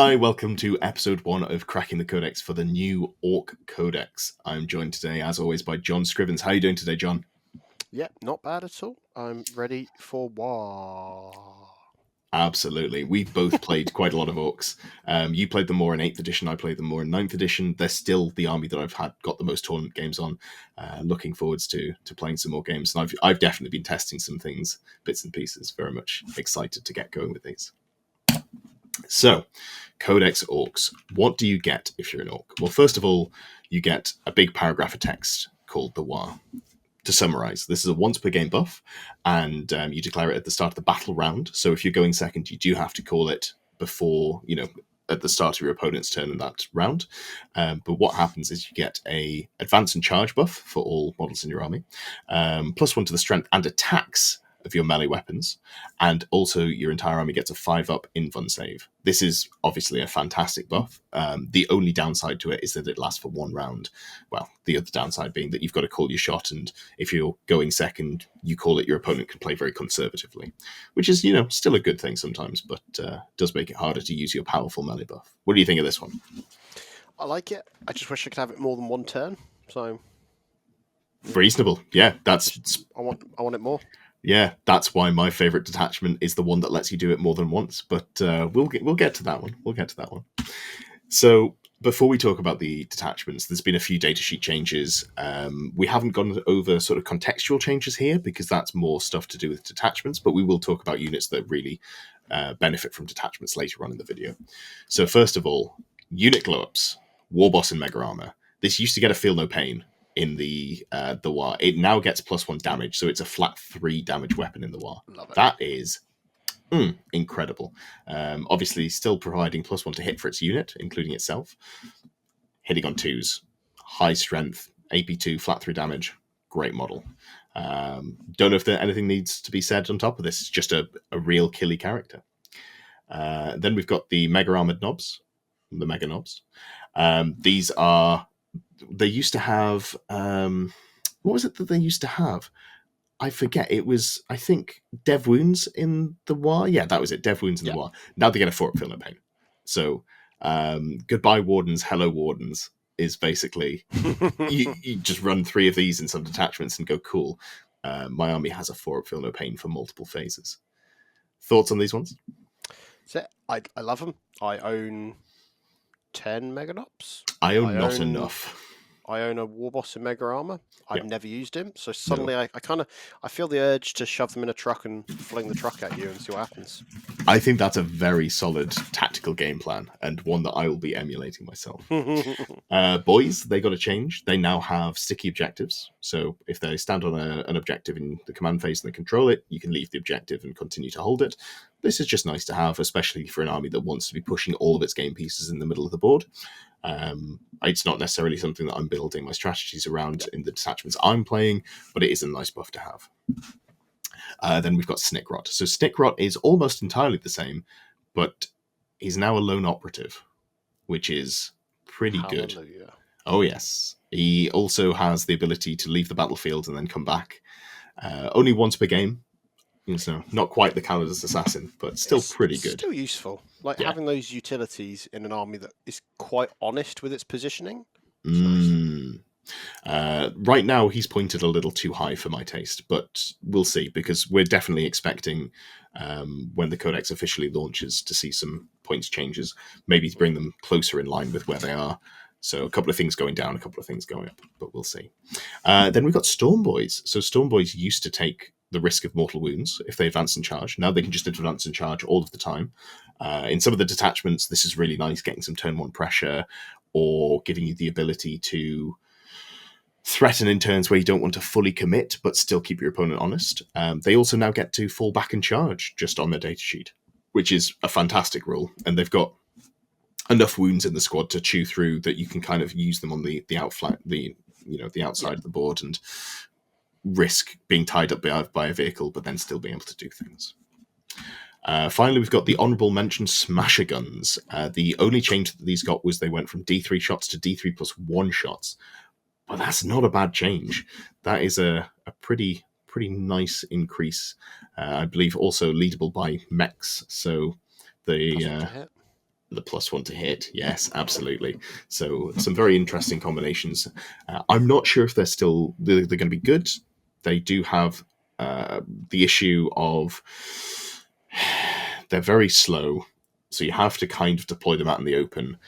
Hi, welcome to episode 1 of Cracking the Codex for the new Orc Codex. I'm joined today, as always, by John Scrivens. How are you doing today, John? Yeah, not bad at all. I'm ready for war. Absolutely. We've both played quite a lot of Orcs. You played them more in 8th edition, I played them more in 9th edition. They're still the army that I've got the most tournament games on. Looking forwards to playing some more games. And I've definitely been testing some things, bits and pieces. Very much excited to get going with these. So, Codex Orks. What do you get if you're an Orc? Well, first of all, you get a big paragraph of text called the War. To summarize, this is a once per game buff, and you declare it at the start of the battle round. So if you're going second, you do have to call it before, at the start of your opponent's turn in that round. But what happens is you get a advance and charge buff for all models in your army, +1 to the strength and attacks of your melee weapons, and also your entire army gets a 5-up invuln save. This is obviously a fantastic buff. The only downside to it is that it lasts for 1 round. Well, the other downside being that you've got to call your shot, and if you're going second, you call it, your opponent can play very conservatively, which is, still a good thing sometimes, but does make it harder to use your powerful melee buff. What do you think of this one? I like it. I just wish I could have it more than one turn. So Reasonable. Yeah, I want it more. Yeah, that's why my favorite detachment is the one that lets you do it more than once. But we'll get to that one. We'll get to that one. So before we talk about the detachments, there's been a few datasheet changes. We haven't gone over sort of contextual changes here because that's more stuff to do with detachments. But we will talk about units that really benefit from detachments later on in the video. So first of all, unit glow-ups, Warboss and Mega Armor. This used to get a feel no pain in the War. It now gets +1 damage, so it's a flat 3 damage weapon in the War. Love it. That is incredible. Obviously, still providing +1 to hit for its unit, including itself. Hitting on 2s, high strength, AP2, flat 3 damage. Great model. Don't know if anything needs to be said on top of this. It's just a real killy character. Then we've got the Mega Armored Knobs, the Mega Knobs. These are... They used to have... what was it that they used to have? I forget. It was, I think, Dev Wounds in the War. Yeah, that was it. Dev Wounds in the War. Now they get a 4-up Feel No Pain. So, goodbye Wardens, hello Wardens is basically, you just run 3 of these in some detachments and go, cool. My army has a 4-up Feel No Pain for multiple phases. Thoughts on these ones? So I love them. I own 10 Meganops. I own not enough. I own a Warboss in Mega Armor. I've never used him, so suddenly No. I feel the urge to shove them in a truck and fling the truck at you and see what happens. I think that's a very solid tactical game plan, and one that I will be emulating myself. Boys, they got a change. They now have sticky objectives. So if they stand on an objective in the command phase and they control it, you can leave the objective and continue to hold it. This is just nice to have, especially for an army that wants to be pushing all of its game pieces in the middle of the board. It's not necessarily something that I'm building my strategies around in the detachments I'm playing, but it is a nice buff to have. Then we've got Snickrot. So Snickrot is almost entirely the same, but he's now a lone operative, which is pretty good. Oh, yes. He also has the ability to leave the battlefield and then come back. Only once per game. So not quite the Kaladas Assassin, but still pretty good. Still useful. Having those utilities in an army that is quite honest with its positioning. Nice. Right now, he's pointed a little too high for my taste, but we'll see, because we're definitely expecting, when the Codex officially launches, to see some points changes, maybe to bring them closer in line with where they are. So a couple of things going down, a couple of things going up, but we'll see. Then we've got Storm Boys. So Storm Boys used to take the risk of mortal wounds if they advance and charge. Now they can just advance and charge all of the time. In some of the detachments, this is really nice, getting some turn 1 pressure, or giving you the ability to threaten in turns where you don't want to fully commit, but still keep your opponent honest. They also now get to fall back and charge just on their datasheet, which is a fantastic rule. And they've got enough wounds in the squad to chew through that you can kind of use them on the outflank, the outside of the board, and risk being tied up by a vehicle, but then still being able to do things. Finally, we've got the honourable mention Smasher Guns. The only change that these got was they went from D3 shots to D3 +1 shots. But that's not a bad change. That is a pretty nice increase. I believe also leadable by mechs. So The +1 to hit, yes, absolutely. So some very interesting combinations. I'm not sure if they're going to be good. They do have the issue of they're very slow, so you have to kind of deploy them out in the open.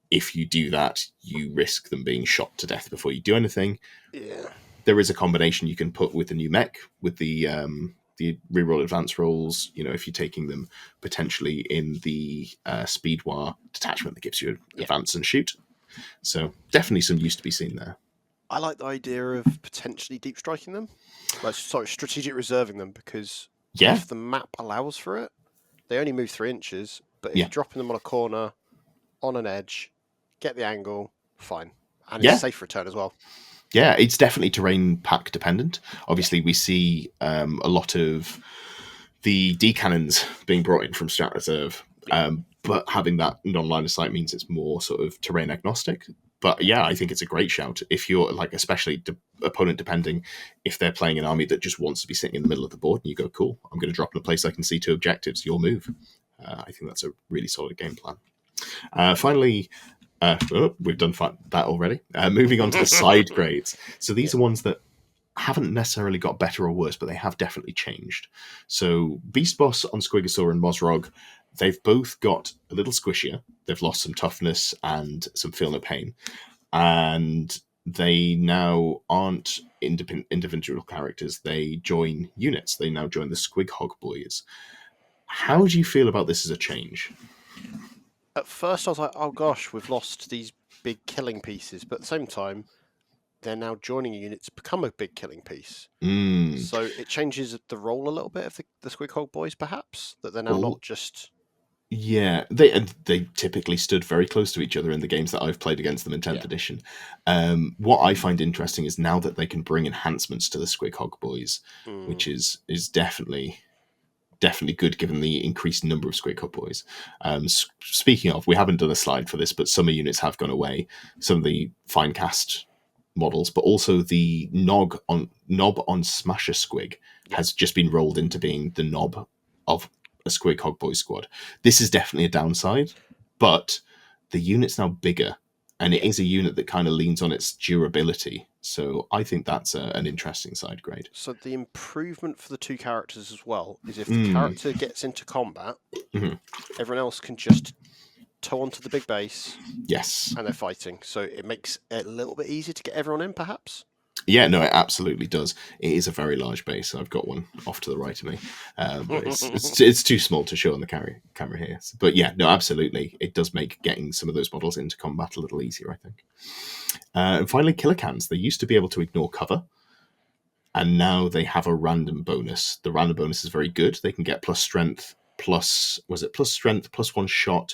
If you do that, you risk them being shot to death before you do anything. Yeah. There is a combination you can put with the new mech, with the reroll advance rolls. If you're taking them potentially in the speed war detachment that gives you advance and shoot. So definitely some use to be seen there. I like the idea of potentially deep striking them, strategic reserving them, because if the map allows for it, they only move 3 inches. But if you're dropping them on a corner, on an edge, get the angle, fine, and it's safe return as well. Yeah, it's definitely terrain pack dependent. Obviously, we see a lot of the D-cannons being brought in from Strat Reserve, but having that non-line of sight means it's more sort of terrain agnostic. But yeah, I think it's a great shout if you're especially opponent depending, if they're playing an army that just wants to be sitting in the middle of the board and you go, cool, I'm going to drop in a place I can see 2 objectives, your move. I think that's a really solid game plan. Finally, we've done that already. Moving on to the side grades. So these are ones that haven't necessarily got better or worse, but they have definitely changed. So Beast Boss on Squigosaur and Mozrog, they've both got a little squishier. They've lost some toughness and some feel no pain. And they now aren't individual characters. They join units. They now join the Squig Hog Boys. How do you feel about this as a change? At first, I was like, oh gosh, we've lost these big killing pieces. But at the same time, they're now joining units to become a big killing piece. So it changes the role a little bit of the Squig Hog Boys, perhaps, that they're now not just... Yeah, they typically stood very close to each other in the games that I've played against them in 10th edition. What I find interesting is now that they can bring enhancements to the Squig Hog Boys, which is definitely good given the increased number of Squig Hog Boys. Speaking of, we haven't done a slide for this, but summer units have gone away. Some of the fine cast models, but also the knob on Smasher Squig has just been rolled into being the knob of a Squig Hog Boy squad. This is definitely a downside, but the unit's now bigger, and it is a unit that kind of leans on its durability. So I think that's an interesting side grade. So the improvement for the 2 characters as well is if the character gets into combat, everyone else can just tow onto the big base. Yes. And they're fighting. So it makes it a little bit easier to get everyone in, perhaps? Yeah, no, it absolutely does. It is a very large base. I've got one off to the right of me. But it's too small to show on the camera here. But yeah, no, absolutely. It does make getting some of those models into combat a little easier, I think. And finally, Killer Cans. They used to be able to ignore cover, and now they have a random bonus. The random bonus is very good. They can get plus strength, plus 1 shot,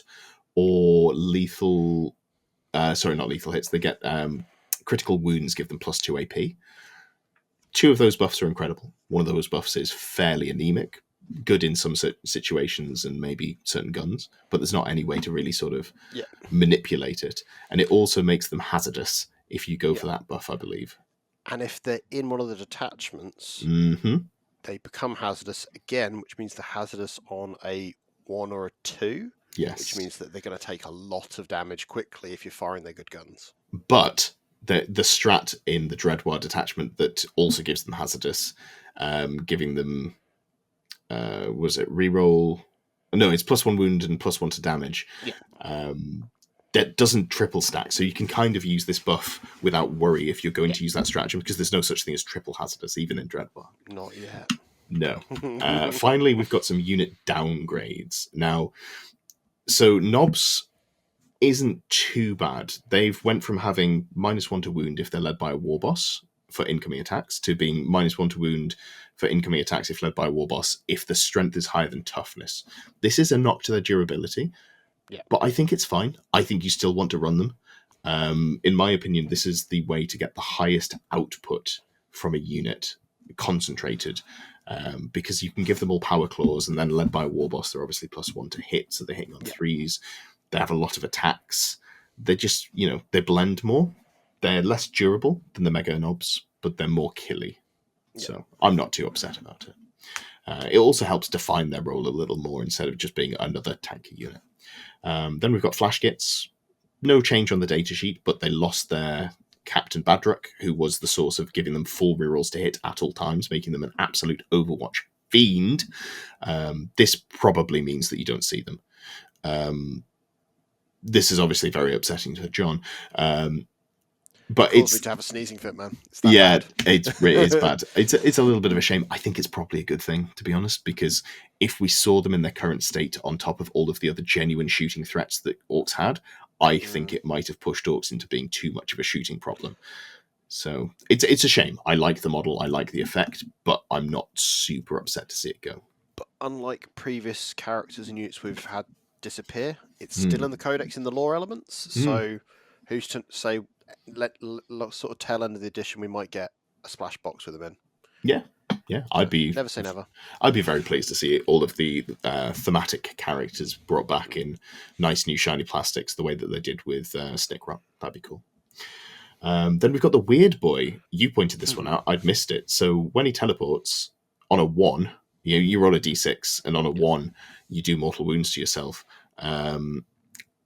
or lethal... sorry, not lethal hits. They get... critical wounds give them plus 2 AP. 2 of those buffs are incredible. One of those buffs is fairly anemic, good in some situations and maybe certain guns, but there's not any way to really sort of manipulate it. And it also makes them hazardous if you go for that buff, I believe. And if they're in one of the detachments, they become hazardous again, which means they're hazardous on a 1 or a 2. Yes. Which means that they're going to take a lot of damage quickly if you're firing their good guns. But the strat in the Dreadwar detachment that also gives them hazardous, giving them was it reroll? No, it's plus 1 wound and plus 1 to damage. That doesn't triple stack, so you can kind of use this buff without worry if you're going to use that stratagem, because there's no such thing as triple hazardous even in Dreadwar. Not yet. No. Finally, we've got some unit downgrades now. So Knobs isn't too bad. They've went from having -1 to wound if they're led by a war boss for incoming attacks to being -1 to wound for incoming attacks if led by a war boss if the strength is higher than toughness. This is a knock to their durability, but I think it's fine. I think you still want to run them. In my opinion, this is the way to get the highest output from a unit concentrated, because you can give them all power claws, and then led by a war boss, they're obviously +1 to hit, so they're hitting on 3s. They have a lot of attacks. They just, they blend more. They're less durable than the Mega Knobs, but they're more killy. So I'm not too upset about it. It also helps define their role a little more instead of just being another tanky unit. Then we've got Flash Gits. No change on the datasheet, but they lost their Captain Badrock, who was the source of giving them 4 rerolls to hit at all times, making them an absolute Overwatch fiend. This probably means that you don't see them. This is obviously very upsetting to John. But it's me to have a sneezing fit, man. Bad. It's bad. It's a little bit of a shame. I think it's probably a good thing, to be honest, because if we saw them in their current state on top of all of the other genuine shooting threats that Orks had, I think it might have pushed Orks into being too much of a shooting problem. So it's a shame. I like the model, I like the effect, but I'm not super upset to see it go. But unlike previous characters and units we've had disappear, it's still in the Codex in the lore elements. So who's to say, sort of tail end of the edition, we might get a splash box with them in. Yeah, I'd be never say never. I'd be very pleased to see all of the thematic characters brought back in nice new shiny plastics, the way that they did with Snickrat. That'd be cool. Then we've got the Weird Boy. You pointed this one out. I'd missed it. So when he teleports on a 1, you roll a d6, and on a 1, you do mortal wounds to yourself.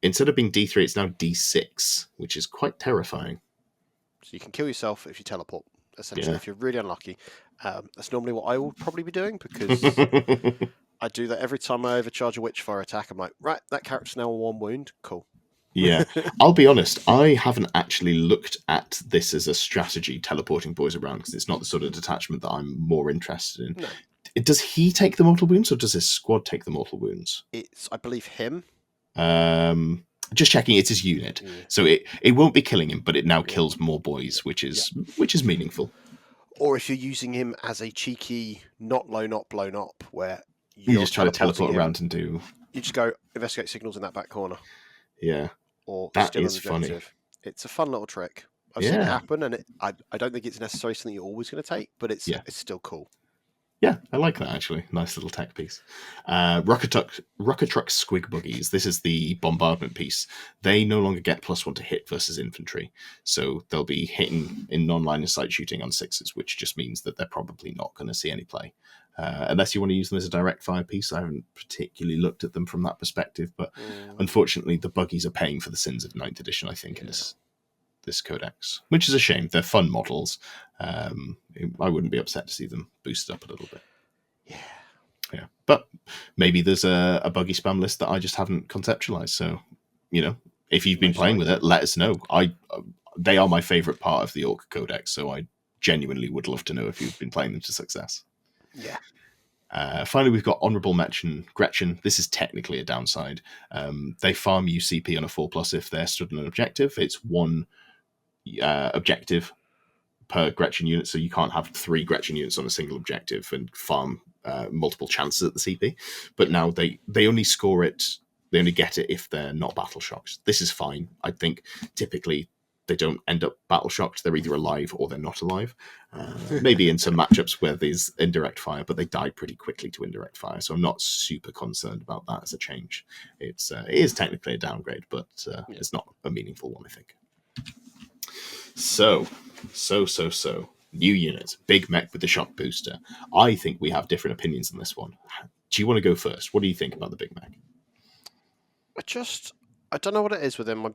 Instead of being D3, it's now D6, which is quite terrifying. So you can kill yourself if you teleport, essentially, if you're really unlucky. That's normally what I will probably be doing, because I do that every time I overcharge a Witchfire attack. I'm like, right, that character's now on 1 wound. Cool. Yeah, I'll be honest, I haven't actually looked at this as a strategy, teleporting boys around, because it's not the sort of detachment that I'm more interested in. No. Does he take the mortal wounds, or does his squad take the mortal wounds? It's, I believe, him. Just checking, it's his unit, so it won't be killing him, but it now kills more boys, which is meaningful. Or if you're using him as a cheeky not blown up, where you just try to teleport around and do. You just go investigate signals in that back corner. Yeah, or that is funny. It's a fun little trick. I've seen it happen, and I don't think it's necessarily something you're always going to take, but it's still cool. Yeah, I like that, actually. Nice little tech piece. Rocket Truck Squig Buggies. This is the bombardment piece. They no longer get +1 to hit versus infantry. So they'll be hitting in non-line of sight shooting on 6s, which just means that they're probably not going to see any play. Unless you want to use them as a direct fire piece. I haven't particularly looked at them from that perspective, but unfortunately the buggies are paying for the sins of 9th edition, I think, in this codex, which is a shame. They're fun models. I wouldn't be upset to see them boosted up a little bit. Yeah, but maybe there's a buggy spam list that I just haven't conceptualized. So, if you've been playing with it, let us know. They are my favorite part of the Orc Codex, so I genuinely would love to know if you've been playing them to success. Yeah. Finally, we've got Honourable Gretchen. This is technically a downside. They farm you CP on a 4+ if they're stood on an objective. It's 1 objective per Gretchen unit, so you can't have 3 Gretchen units on a single objective and farm multiple chances at the CP. But now they only score it, they only get it if they're not battle shocked. This is fine. I think typically they don't end up battle shocked. They're either alive or they're not alive. Maybe in some matchups where there's indirect fire, but they die pretty quickly to indirect fire. So I'm not super concerned about that as a change. It is technically a downgrade, but it's not a meaningful one, I think. So, new units, Big Mech with the shock booster. I think we have different opinions on this one. Do you want to go first? What do you think about the Big Mech? I don't know what it is with him.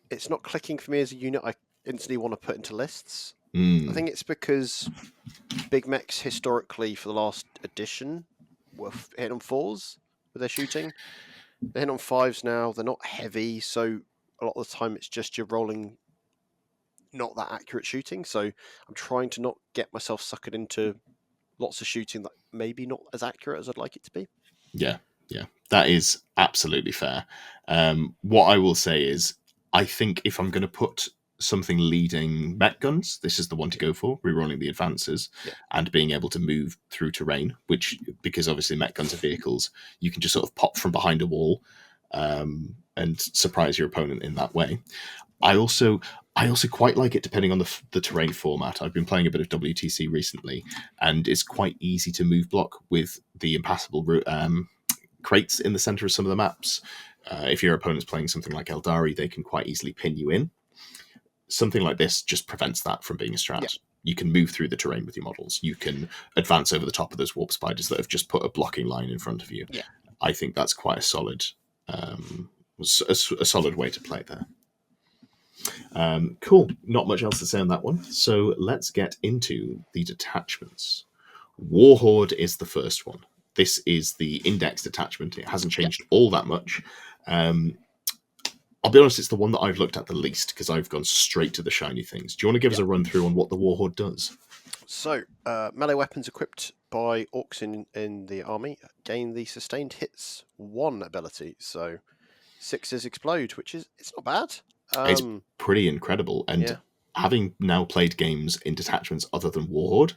It's not clicking for me as a unit I instantly want to put into lists. I think it's because Big Mechs historically for the last edition were hitting on 4s with their shooting. They're hitting on 5s now. They're not heavy, so a lot of the time it's just you're rolling not that accurate shooting. So I'm trying to not get myself suckered into lots of shooting that maybe not as accurate as I'd like it to be. Yeah, that is absolutely fair. What I will say is, I think if I'm going to put something leading mech guns, this is the one to go for, rerolling the advances and being able to move through terrain, which, because obviously mech guns are vehicles, you can just sort of pop from behind a wall and surprise your opponent in that way. I also quite like it depending on the terrain format. I've been playing a bit of WTC recently, and it's quite easy to move block with the impassable crates in the center of some of the maps. If your opponent's playing something like Eldari, they can quite easily pin you in. Something like this just prevents that from being a strat. Yeah. You can move through the terrain with your models. You can advance over the top of those warp spiders that have just put a blocking line in front of you. Yeah. I think that's quite a solid was a solid way to play there. Cool. Not much else to say on that one. So let's get into the detachments. Warhorde is the first one. This is the index detachment. It hasn't changed all that much. I'll be honest, it's the one that I've looked at the least because I've gone straight to the shiny things. Do you want to give us a run through on what the Warhorde does? So, melee weapons equipped by orcs in the army gain the sustained hits 1 ability. So 6s explode, which is it's not bad. It's pretty incredible. And having now played games in detachments other than Warhorde,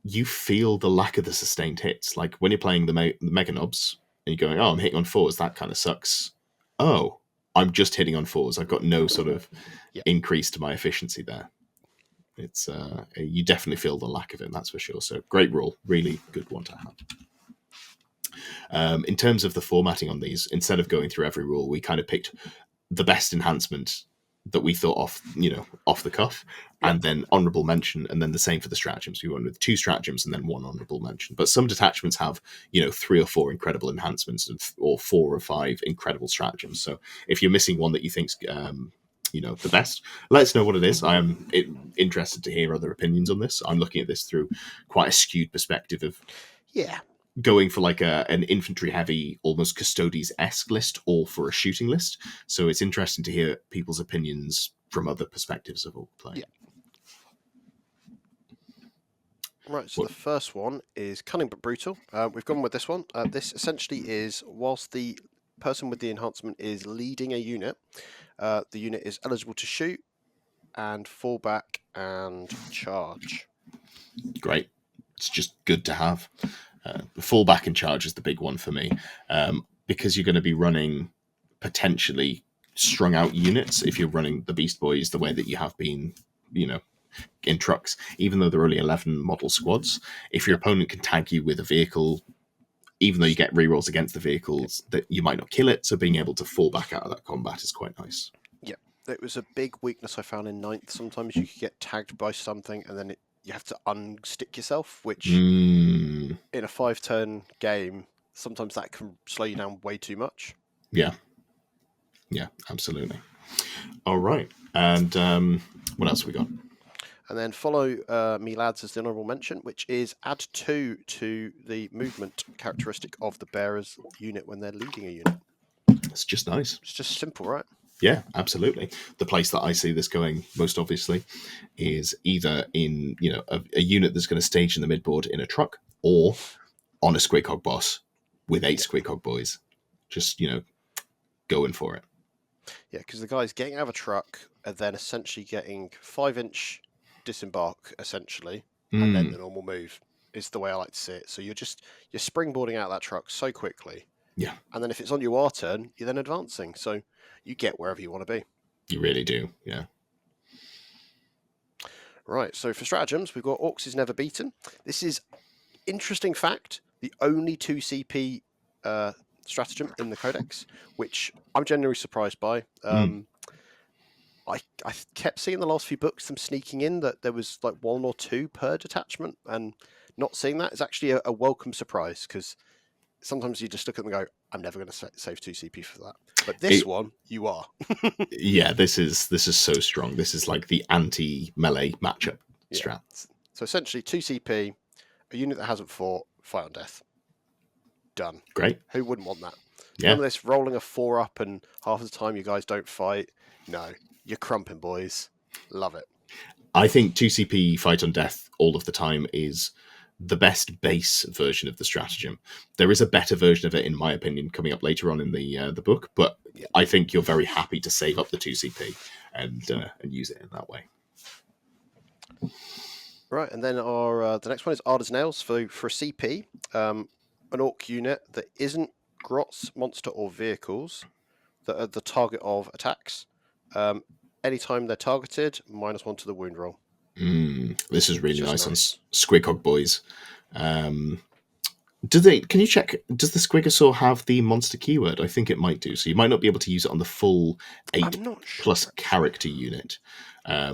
you feel the lack of the sustained hits. Like when you're playing the Mega Nobs and you're going, oh, I'm hitting on 4s, that kind of sucks. Oh, I'm just hitting on 4s. I've got no sort of increase to my efficiency there. It's you definitely feel the lack of it, that's for sure. So great rule, really good one to have. In terms of the formatting on these, instead of going through every rule, we kind of picked the best enhancement that we thought off the cuff, and then honorable mention, and then the same for the stratagems. We went with 2 stratagems and then 1 honorable mention. But some detachments have 3 or 4 incredible enhancements or 4 or 5 incredible stratagems. So if you're missing one that you think's the best, let us know what it is. I am interested to hear other opinions on this. I'm looking at this through quite a skewed perspective of going for like an infantry heavy, almost Custodes-esque list, or for a shooting list. So it's interesting to hear people's opinions from other perspectives of all play. Right, so the first one is Cunning but Brutal. We've gone with this one. This essentially is, whilst the person with the enhancement is leading a unit, the unit is eligible to shoot and fall back and charge. Great. It's just good to have. Fall back and charge is the big one for me, because you're going to be running potentially strung out units if you're running the Beast Boys the way that you have been, in trucks, even though they're only 11 model squads. If your opponent can tag you with a vehicle, even though you get rerolls against the vehicles, that you might not kill it, so being able to fall back out of that combat is quite nice. Yeah, it was a big weakness I found in 9th. Sometimes you could get tagged by something and then you have to unstick yourself, which in a 5-turn game, sometimes that can slow you down way too much. Yeah, absolutely. All right, and what else have we got? And then follow me, lads, as the honourable mention, which is add 2 to the movement characteristic of the bearer's unit when they're leading a unit. It's just nice. It's just simple, right? Yeah, absolutely. The place that I see this going most obviously is either in a unit that's going to stage in the midboard in a truck, or on a Squighog boss with 8 Squighog boys, just going for it. Yeah, because the guy's getting out of a truck and then essentially getting 5-inch disembark essentially, and then the normal move is the way I like to see it. So you're springboarding out of that truck so quickly. Yeah. And then if it's on your war turn, you're then advancing. So you get wherever you want to be. You really do, yeah. Right, so for stratagems, we've got Orcs is Never Beaten. This is, interesting fact, the only 2 CP stratagem in the Codex, which I'm genuinely surprised by. I kept seeing the last few books them sneaking in that there was like 1 or 2 per detachment, and not seeing that is actually a welcome surprise, because sometimes you just look at them and go, I'm never going to save 2 CP for that. But this one, you are. Yeah, this is so strong. This is like the anti-melee matchup strat. So essentially 2 CP, a unit that hasn't fought, fight on death. Done. Great. Who wouldn't want that? Yeah. None of this rolling a 4 up and half the time you guys don't fight. No. You're crumping, boys. Love it. I think 2 CP fight on death all of the time is the best base version of the stratagem. There is a better version of it, in my opinion, coming up later on in the book, but I think you're very happy to save up the 2 CP and use it in that way. Right, and then the next one is Ardor's Nails. For a CP, an orc unit that isn't grots, monster, or vehicles that are the target of attacks. Anytime they're targeted, -1 to the wound roll. This is really nice on Squighog boys. Can you check? Does the Squigosaur have the monster keyword? I think it might do. So you might not be able to use it on the full 8+ character unit.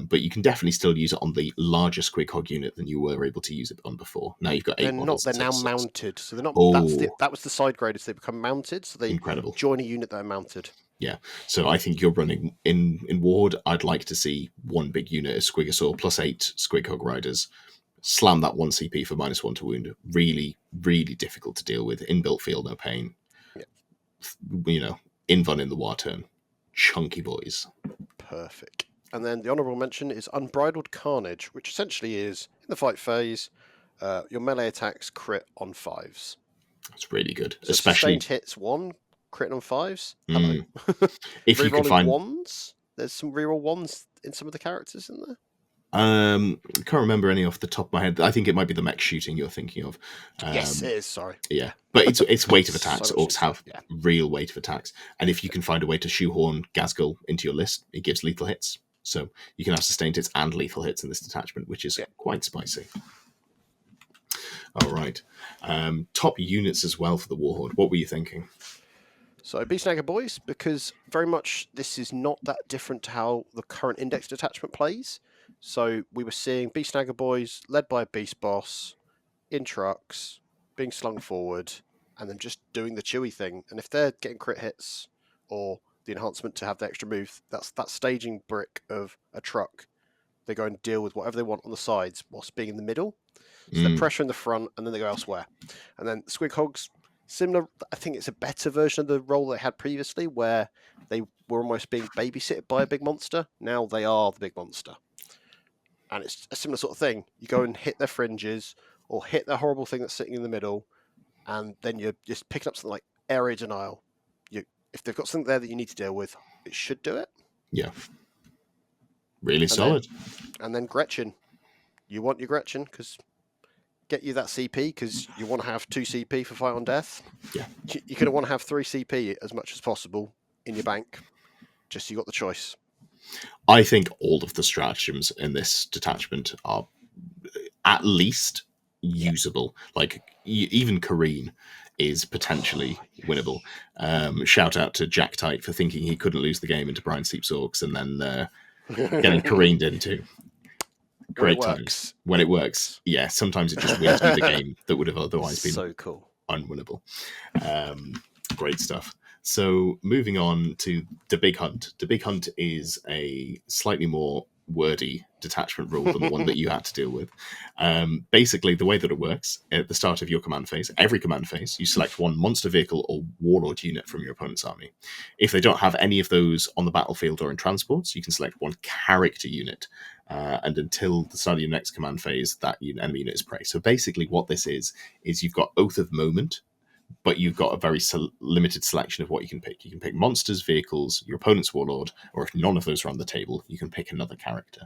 but you can definitely still use it on the larger Squighog unit than you were able to use it on before. Now you've got 8 models. They're now mounted, so they're not. Oh, that was the side graders. They become mounted, so they incredible. join a unit that are mounted. Yeah, so I think you're running in Ward. I'd like to see one big unit of Squigosaur plus 8 Squighog riders. Slam that 1 CP for -1 to wound. Really, really difficult to deal with. Inbuilt feel no pain. Yeah. Invuln in the war turn. Chunky boys. Perfect. And then the honourable mention is Unbridled Carnage, which essentially is, in the fight phase, your melee attacks crit on 5s. That's really good. So especially sustained hits 1, crit on 5s. Hello. If you can find 1s, there's some reroll 1s in some of the characters, isn't there? I can't remember any off the top of my head. I think it might be the mech shooting you're thinking of. Yes, it is. Sorry. Yeah, but it's weight of attacks. Orcs have real weight of attacks, and if you can find a way to shoehorn Ghazghkull into your list, it gives lethal hits. So you can have sustained hits and lethal hits in this detachment, which is quite spicy. All right, top units as well for the Warhorde. What were you thinking? So Beastnagger Boys, because very much this is not that different to how the current Index detachment plays. So we were seeing Beastnagger Boys led by a Beast Boss, in trucks, being slung forward, and then just doing the chewy thing. And if they're getting crit hits or the enhancement to have the extra move, that's that staging brick of a truck. They go and deal with whatever they want on the sides whilst being in the middle. So they're pressure in the front, and then they go elsewhere. And then Squighogs, similar, I think it's a better version of the role they had previously, where they were almost being babysitted by a big monster. Now they are the big monster. And it's a similar sort of thing. You go and hit their fringes, or hit the horrible thing that's sitting in the middle, and then you're just picking up something like Area Denial. If they've got something there that you need to deal with, it should do it. Yeah. Really solid. And then Gretchen. You want your Gretchen, because get you that CP, because you want to have 2 CP for Fight on Death. Yeah. You're going to want to have 3 CP as much as possible in your bank, just so you got the choice. I think all of the stratagems in this detachment are at least usable. Like, even Kareen is potentially winnable. Shout out to Jack Tight for thinking he couldn't lose the game into Brian Sleep's Orcs and then getting Kareened into. Great times. When it works. Yeah, sometimes it just wins you the game that would have otherwise been so cool, unwinnable. Great stuff. So moving on to the Big Hunt. The Big Hunt is a slightly more wordy detachment rule than the one that you had to deal with. Basically, the way that it works, at the start of your command phase, every command phase, you select one monster vehicle or warlord unit from your opponent's army. If they don't have any of those on the battlefield or in transports, you can select one character unit. And until the start of your next command phase, that enemy unit is prey. So basically what this is you've got Oath of Moment, but you've got a very limited selection of what you can pick. You can pick monsters, vehicles, your opponent's warlord, or if none of those are on the table, you can pick another character.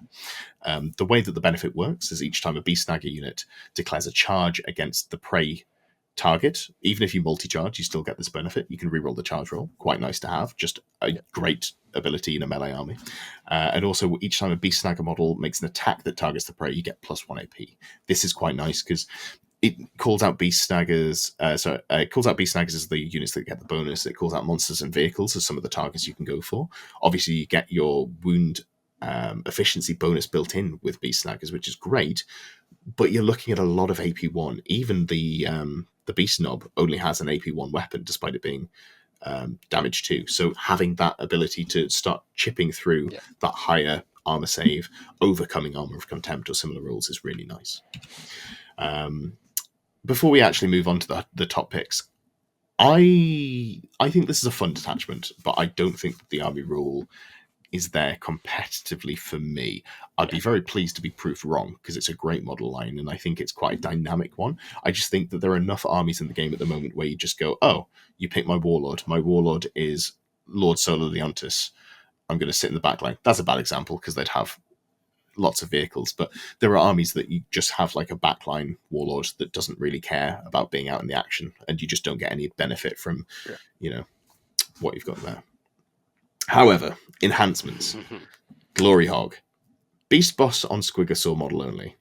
The way that the benefit works is each time a Beastnagger unit declares a charge against the prey target, even if you multi-charge, you still get this benefit. You can reroll the charge roll. Quite nice to have. Just a great ability in a melee army. And also, each time a Beastnagger model makes an attack that targets the prey, you get +1 AP. This is quite nice because it calls out Beastnaggers. It calls out Beastnaggers as the units that get the bonus. It calls out monsters and vehicles as some of the targets you can go for. Obviously, you get your wound efficiency bonus built in with Beastnaggers, which is great. But you're looking at a lot of AP1. Even the Beast Knob only has an AP1 weapon, despite it being damage 2. So having that ability to start chipping through that higher armor save, overcoming Armor of Contempt or similar rules is really nice. Before we actually move on to the top picks, I think this is a fun detachment, but I don't think that the army rule is there competitively for me. I'd be very pleased to be proved wrong because it's a great model line and I think it's quite a dynamic one. I just think that there are enough armies in the game at the moment where you just go, oh, you pick my warlord. My warlord is Lord Solar Leontis. I'm going to sit in the back line. That's a bad example because they'd have lots of vehicles, but there are armies that you just have like a backline warlord that doesn't really care about being out in the action and you just don't get any benefit from, what you've got there. However, enhancements. Glory Hog. Beast Boss on Squigosaur model only.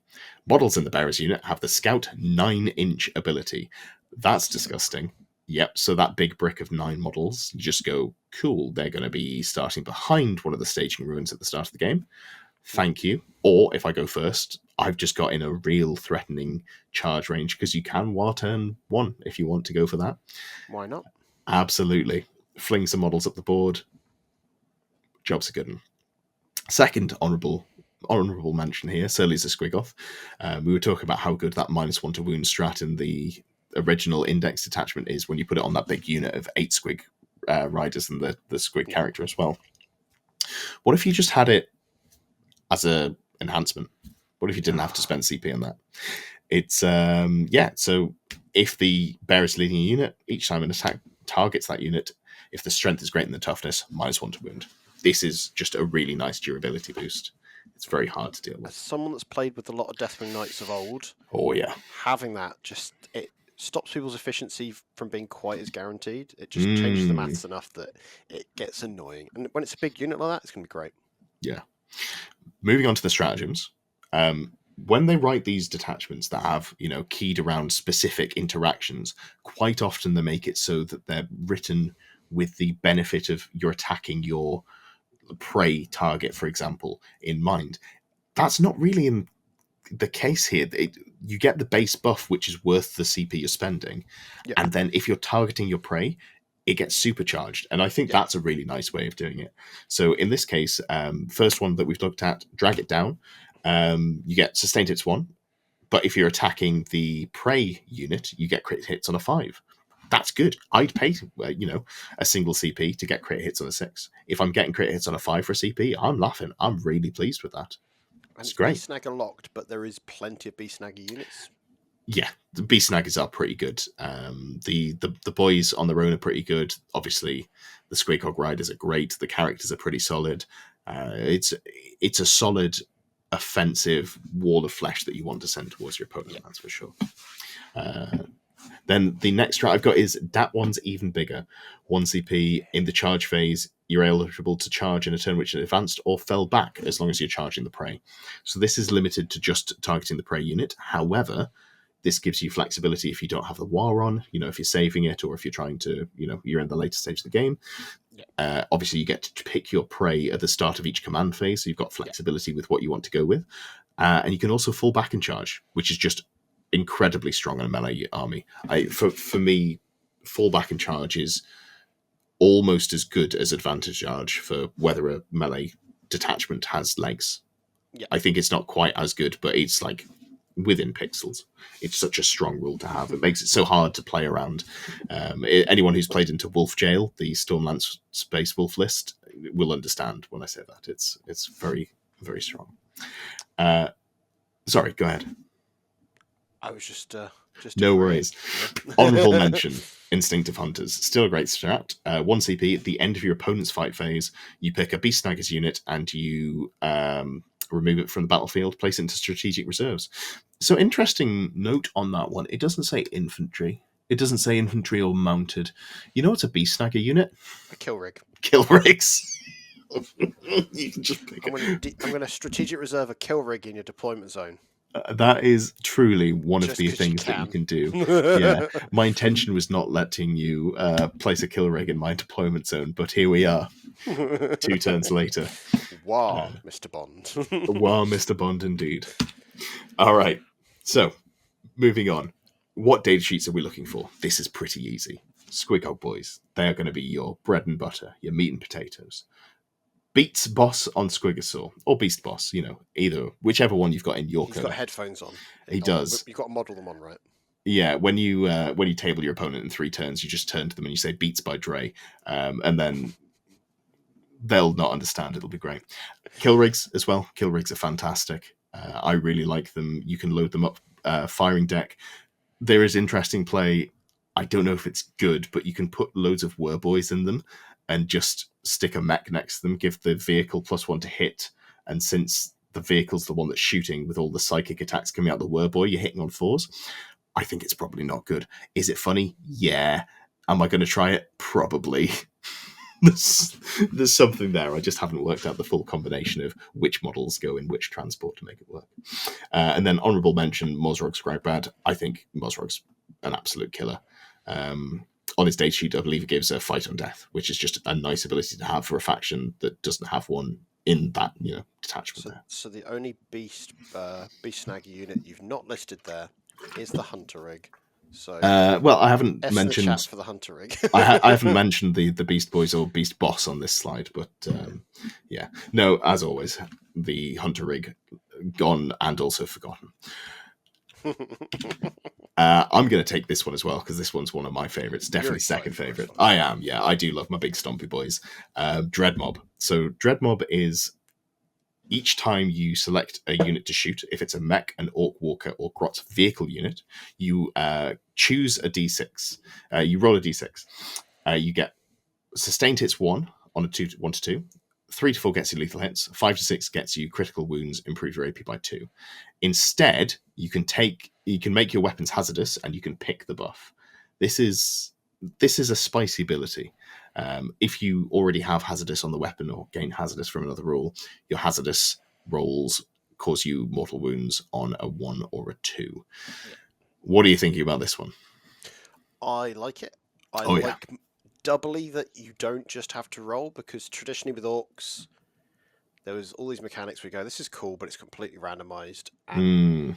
Models in the Bearers unit have the Scout 9-inch ability. That's disgusting. Yep, so that big brick of 9 models, you just go, cool, they're going to be starting behind one of the staging ruins at the start of the game. thank you. Or if I go first, I've just got in a real threatening charge range, because you can war turn 1 if you want to go for that. Why not? Absolutely. Fling some models up the board. Job's a good one. Second honourable mention here, Surly's a Squigoth. We were talking about how good that -1 to wound strat in the original index detachment is when you put it on that big unit of 8 Squig riders and the Squig character as well. What if you just had it as a enhancement? What if you didn't have to spend CP on that? It's so if the bear is leading a unit, each time an attack targets that unit, if the strength is greater than the toughness, -1 to wound. This is just a really nice durability boost. It's very hard to deal with. As someone that's played with a lot of Deathwing Knights of old, having that it stops people's efficiency from being quite as guaranteed. It just changes the maths enough that it gets annoying. And when it's a big unit like that, it's going to be great. Yeah. Moving on to the stratagems. When they write these detachments that have, keyed around specific interactions, quite often they make it so that they're written with the benefit of you're attacking your prey target, for example, in mind. That's not really in the case here. You get the base buff, which is worth the CP you're spending, and then if you're targeting your prey, it gets supercharged, and I think that's a really nice way of doing it. So in this case, first one that we've looked at, drag it down, you get sustained hits 1, but if you're attacking the prey unit, you get crit hits on a 5. That's good. I'd pay, a single CP to get crit hits on a 6. If I'm getting crit hits on a 5 for a CP, I'm laughing. I'm really pleased with that. It's great. B-Snag are locked, but there is plenty of B-Snaggy units. Yeah, the B-Snaggers are pretty good. The boys on their own are pretty good. Obviously, the Squig Riders are great. The characters are pretty solid. It's a solid offensive wall of flesh that you want to send towards your opponent, that's for sure. Then the next strat I've got is that one's even bigger. 1 CP in the charge phase, you're eligible to charge in a turn which advanced or fell back as long as you're charging the prey. So this is limited to just targeting the prey unit. However, this gives you flexibility if you don't have the war on, if you're saving it, or if you're trying to, you're in the later stage of the game. Obviously, you get to pick your prey at the start of each command phase, so you've got flexibility with what you want to go with. And you can also fall back and charge, which is just incredibly strong in a melee army. For me, fall back and charge is almost as good as advantage charge for whether a melee detachment has legs. I think it's not quite as good, but it's like within pixels. It's such a strong rule to have. It makes it so hard to play around. Anyone who's played into Wolf Jail, the Stormlance Space Wolf list, will understand when I say that. It's very, very strong. Sorry, go ahead. I was just no worries. Honorable mention, Instinctive Hunters. Still a great strat. 1 CP at the end of your opponent's fight phase, you pick a Beast Snaggers unit and you remove it from the battlefield, place it into strategic reserves. So interesting note on that one. It doesn't say infantry. It doesn't say infantry or mounted. You know what's a Beast Snagger unit? A kill rig. Kill rigs. You can just pick it. I'm going to strategic reserve a kill rig in your deployment zone. That is truly one of the things that you can do. Yeah, my intention was not letting you place a kill rig in my deployment zone, but here we are, 2 turns later. Wow, Mr. Bond. Wow, Mr. Bond, indeed. All right, so moving on. What data sheets are we looking for? This is pretty easy. Squig boys, they are going to be your bread and butter, your meat and potatoes. Beats boss on Squigosaur, or Beast boss, either, whichever one you've got in your code. He's got headphones on. He does. You've got to model them on, right? Yeah, when you table your opponent in 3 turns, you just turn to them and you say Beats by Dre, and then they'll not understand. It'll be great. Kill rigs as well. Kill rigs are fantastic. I really like them. You can load them up. Firing deck. There is interesting play. I don't know if it's good, but you can put loads of Werboys in them and just stick a mech next to them, give the vehicle +1 to hit, and since the vehicle's the one that's shooting with all the psychic attacks coming out the Werboy, you're hitting on 4s. I think it's probably not good. Is it funny? Yeah. Am I going to try it? Probably. There's something there. I just haven't worked out the full combination of which models go in which transport to make it work. And then honourable mention, Mozrog's Gragbad. I think Mozrog's an absolute killer. On his data sheet, I believe it gives a fight on death, which is just a nice ability to have for a faction that doesn't have one in that detachment there. So the only beast snaggy unit you've not listed there is the Hunter Rig. So well, I haven't mentioned the chat for the Hunter Rig. I haven't mentioned the Beast Boys or Beast Boss on this slide, but yeah, no, as always, the Hunter Rig gone and also forgotten. I'm going to take this one as well because this one's one of my favorites. Definitely second favorite. I am. Yeah, I do love my big stompy boys. Dread Mob. So Dread Mob is each time you select a unit to shoot, if it's a mech, an orc walker, or grot vehicle unit, you choose a d6. You roll a d6. You get sustained hits 1 on a 1 to 2. 3 to 4 gets you lethal hits. 5 to 6 gets you critical wounds, improve your AP by 2. Instead, you can make your weapons hazardous, and you can pick the buff. This is a spicy ability. If you already have hazardous on the weapon or gain hazardous from another rule, your hazardous rolls cause you mortal wounds on a 1 or a 2. What are you thinking about this one? I like it. I like doubly that you don't just have to roll, because traditionally with orcs, there was all these mechanics where you go, this is cool, but it's completely randomized. And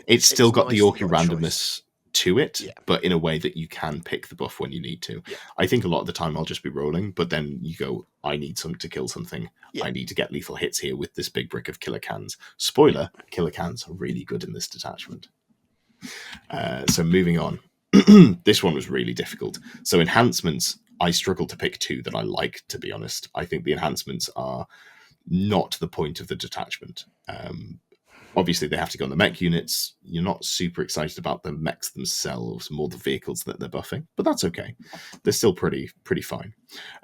it's still got nice the orky randomness to it, but in a way that you can pick the buff when you need to. I think a lot of the time I'll just be rolling, but then you go, I need to kill something. I need to get lethal hits here with this big brick of killer cans. Spoiler, killer cans are really good in this detachment. So moving on. This one was really difficult. So enhancements, I struggled to pick 2 that I like, to be honest. I think the enhancements are not the point of the detachment. Obviously, they have to go on the mech units. You're not super excited about the mechs themselves, more the vehicles that they're buffing, but that's okay. They're still pretty fine.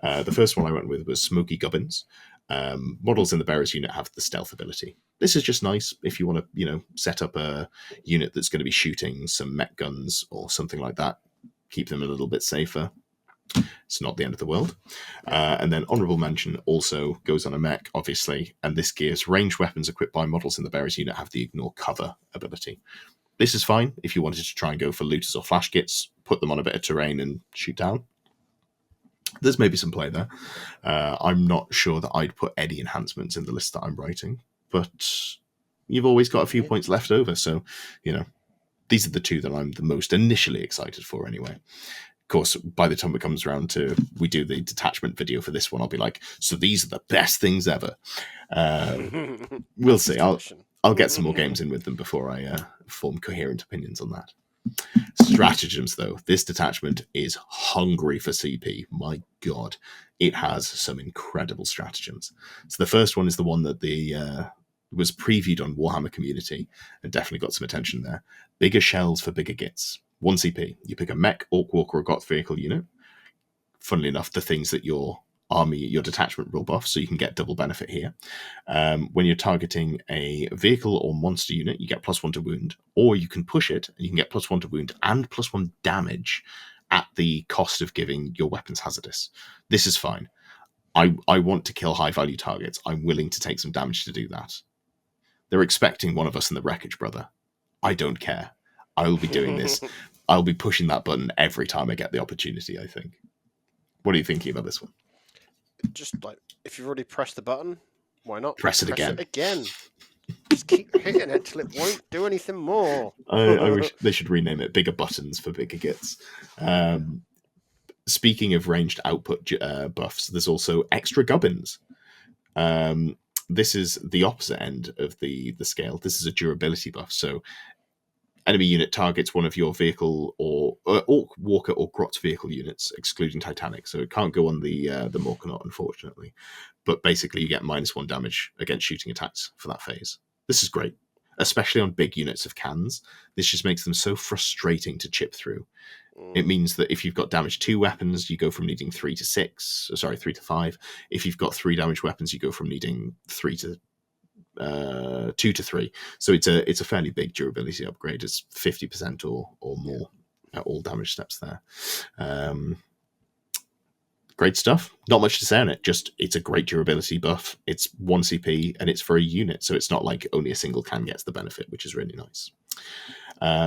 The first one I went with was Smoky Gubbins. Models in the Bearers unit have the stealth ability. This is just nice if you want to, set up a unit that's going to be shooting some mech guns or something like that. Keep them a little bit safer. It's not the end of the world. And then honorable mention also goes on a mech, obviously, and this gives ranged weapons equipped by models in the Bearers unit have the ignore cover ability. This is fine if you wanted to try and go for looters or flash kits, put them on a bit of terrain and shoot down. There's maybe some play there. I'm not sure that I'd put any enhancements in the list that I'm writing, but you've always got a few points left over, so, these are the 2 that I'm the most initially excited for anyway. Of course, by the time it comes around to we do the detachment video for this one, I'll be like, so these are the best things ever. We'll see. I'll get some more games in with them before I form coherent opinions on that. Stratagems, though. This detachment is hungry for CP. My God. It has some incredible stratagems. So the first one is the one that was previewed on Warhammer Community and definitely got some attention there. Bigger shells for bigger gits. 1 CP. You pick a mech, orc walker, or goth vehicle unit. Funnily enough, the things that your detachment will buff, so you can get double benefit here. When you're targeting a vehicle or monster unit, you get +1 to wound, or you can push it and you can get +1 to wound and +1 damage at the cost of giving your weapons hazardous. This is fine. I want to kill high value targets. I'm willing to take some damage to do that. They're expecting one of us in the wreckage, brother. I don't care. I will be doing this. I'll be pushing that button every time I get the opportunity, I think. What are you thinking about this one? Just like, if you've already pressed the button, why not press it again? Just keep hitting it till it won't do anything more. I wish they should rename it Bigger Buttons for Bigger Gits. Speaking of ranged output buffs, there's also extra gubbins. This is the opposite end of the scale. This is a durability buff. So enemy unit targets one of your vehicle or orc walker or grot vehicle units, excluding Titanic. So it can't go on the Morkanot, unfortunately. But basically, you get -1 damage against shooting attacks for that phase. This is great, especially on big units of cans. This just makes them so frustrating to chip through. It means that if you've got damage 2 weapons, you go from needing 3 to 5. If you've got 3 damage weapons, you go from needing 2 to 3. So it's a fairly big durability upgrade. It's 50% or more at all damage steps there. Great stuff. Not much to say on it. Just it's a great durability buff. It's 1 CP and it's for a unit, so it's not like only a single can gets the benefit, which is really nice.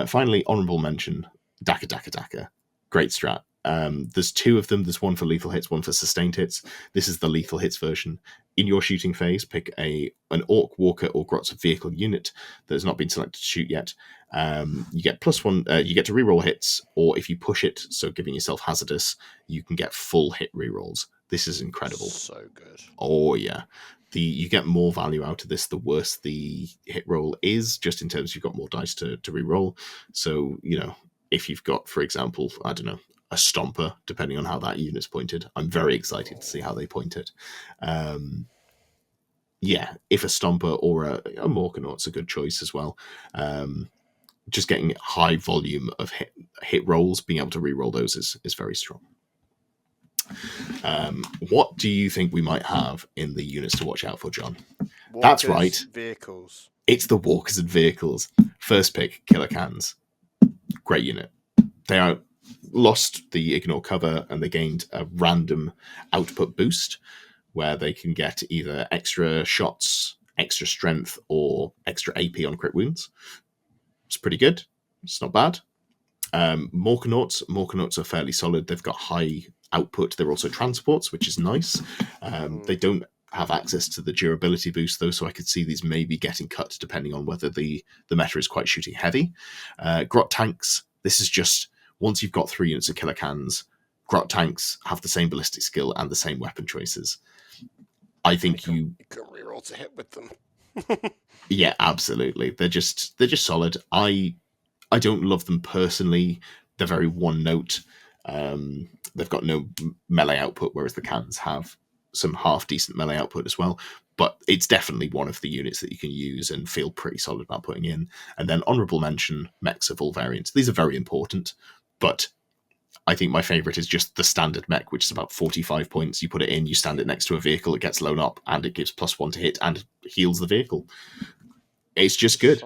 Finally, honorable mention, Daka. Great strat. There's 2 of them. There's one for lethal hits, one for sustained hits. This is the lethal hits version. In your shooting phase, pick an Orc, Walker, or Grot's vehicle unit that has not been selected to shoot yet. You get +1. You get to reroll hits, or if you push it, so giving yourself hazardous, you can get full hit rerolls. This is incredible. So good. Oh yeah. You get more value out of this the worse the hit roll is, just in terms you've got more dice to reroll. So, if you've got, for example, I don't know, a Stomper, depending on how that unit's pointed. I'm very excited to see how they point it. If a Stomper or a Morkanaut's a good choice as well. Just getting high volume of hit rolls, being able to reroll those is very strong. What do you think we might have in the units to watch out for, John? Walkers, that's right. Vehicles. It's the Walkers and Vehicles. First pick, Killer Cans. Great unit. They lost the ignore cover and they gained a random output boost where they can get either extra shots, extra strength, or extra AP on crit wounds. It's pretty good. It's not bad. Morkanauts are fairly solid. They've got high output. They're also transports, which is nice. They don't have access to the durability boost, though, so I could see these maybe getting cut depending on whether the meta is quite shooting heavy. Grot tanks, this is just, once you've got 3 units of Killer Cans, Grot tanks have the same ballistic skill and the same weapon choices. I think you can reroll to hit with them. Yeah, absolutely. They're just solid. I don't love them personally. They're very one note. They've got no melee output, whereas the Cans have some half decent melee output as well. But it's definitely one of the units that you can use and feel pretty solid about putting in. And then honorable mention, mechs of all variants. These are very important, but I think my favorite is just the standard mech, which is about 45 points. You put it in, you stand it next to a vehicle, it gets blown up, and it gives +1 to hit and heals the vehicle. It's just good.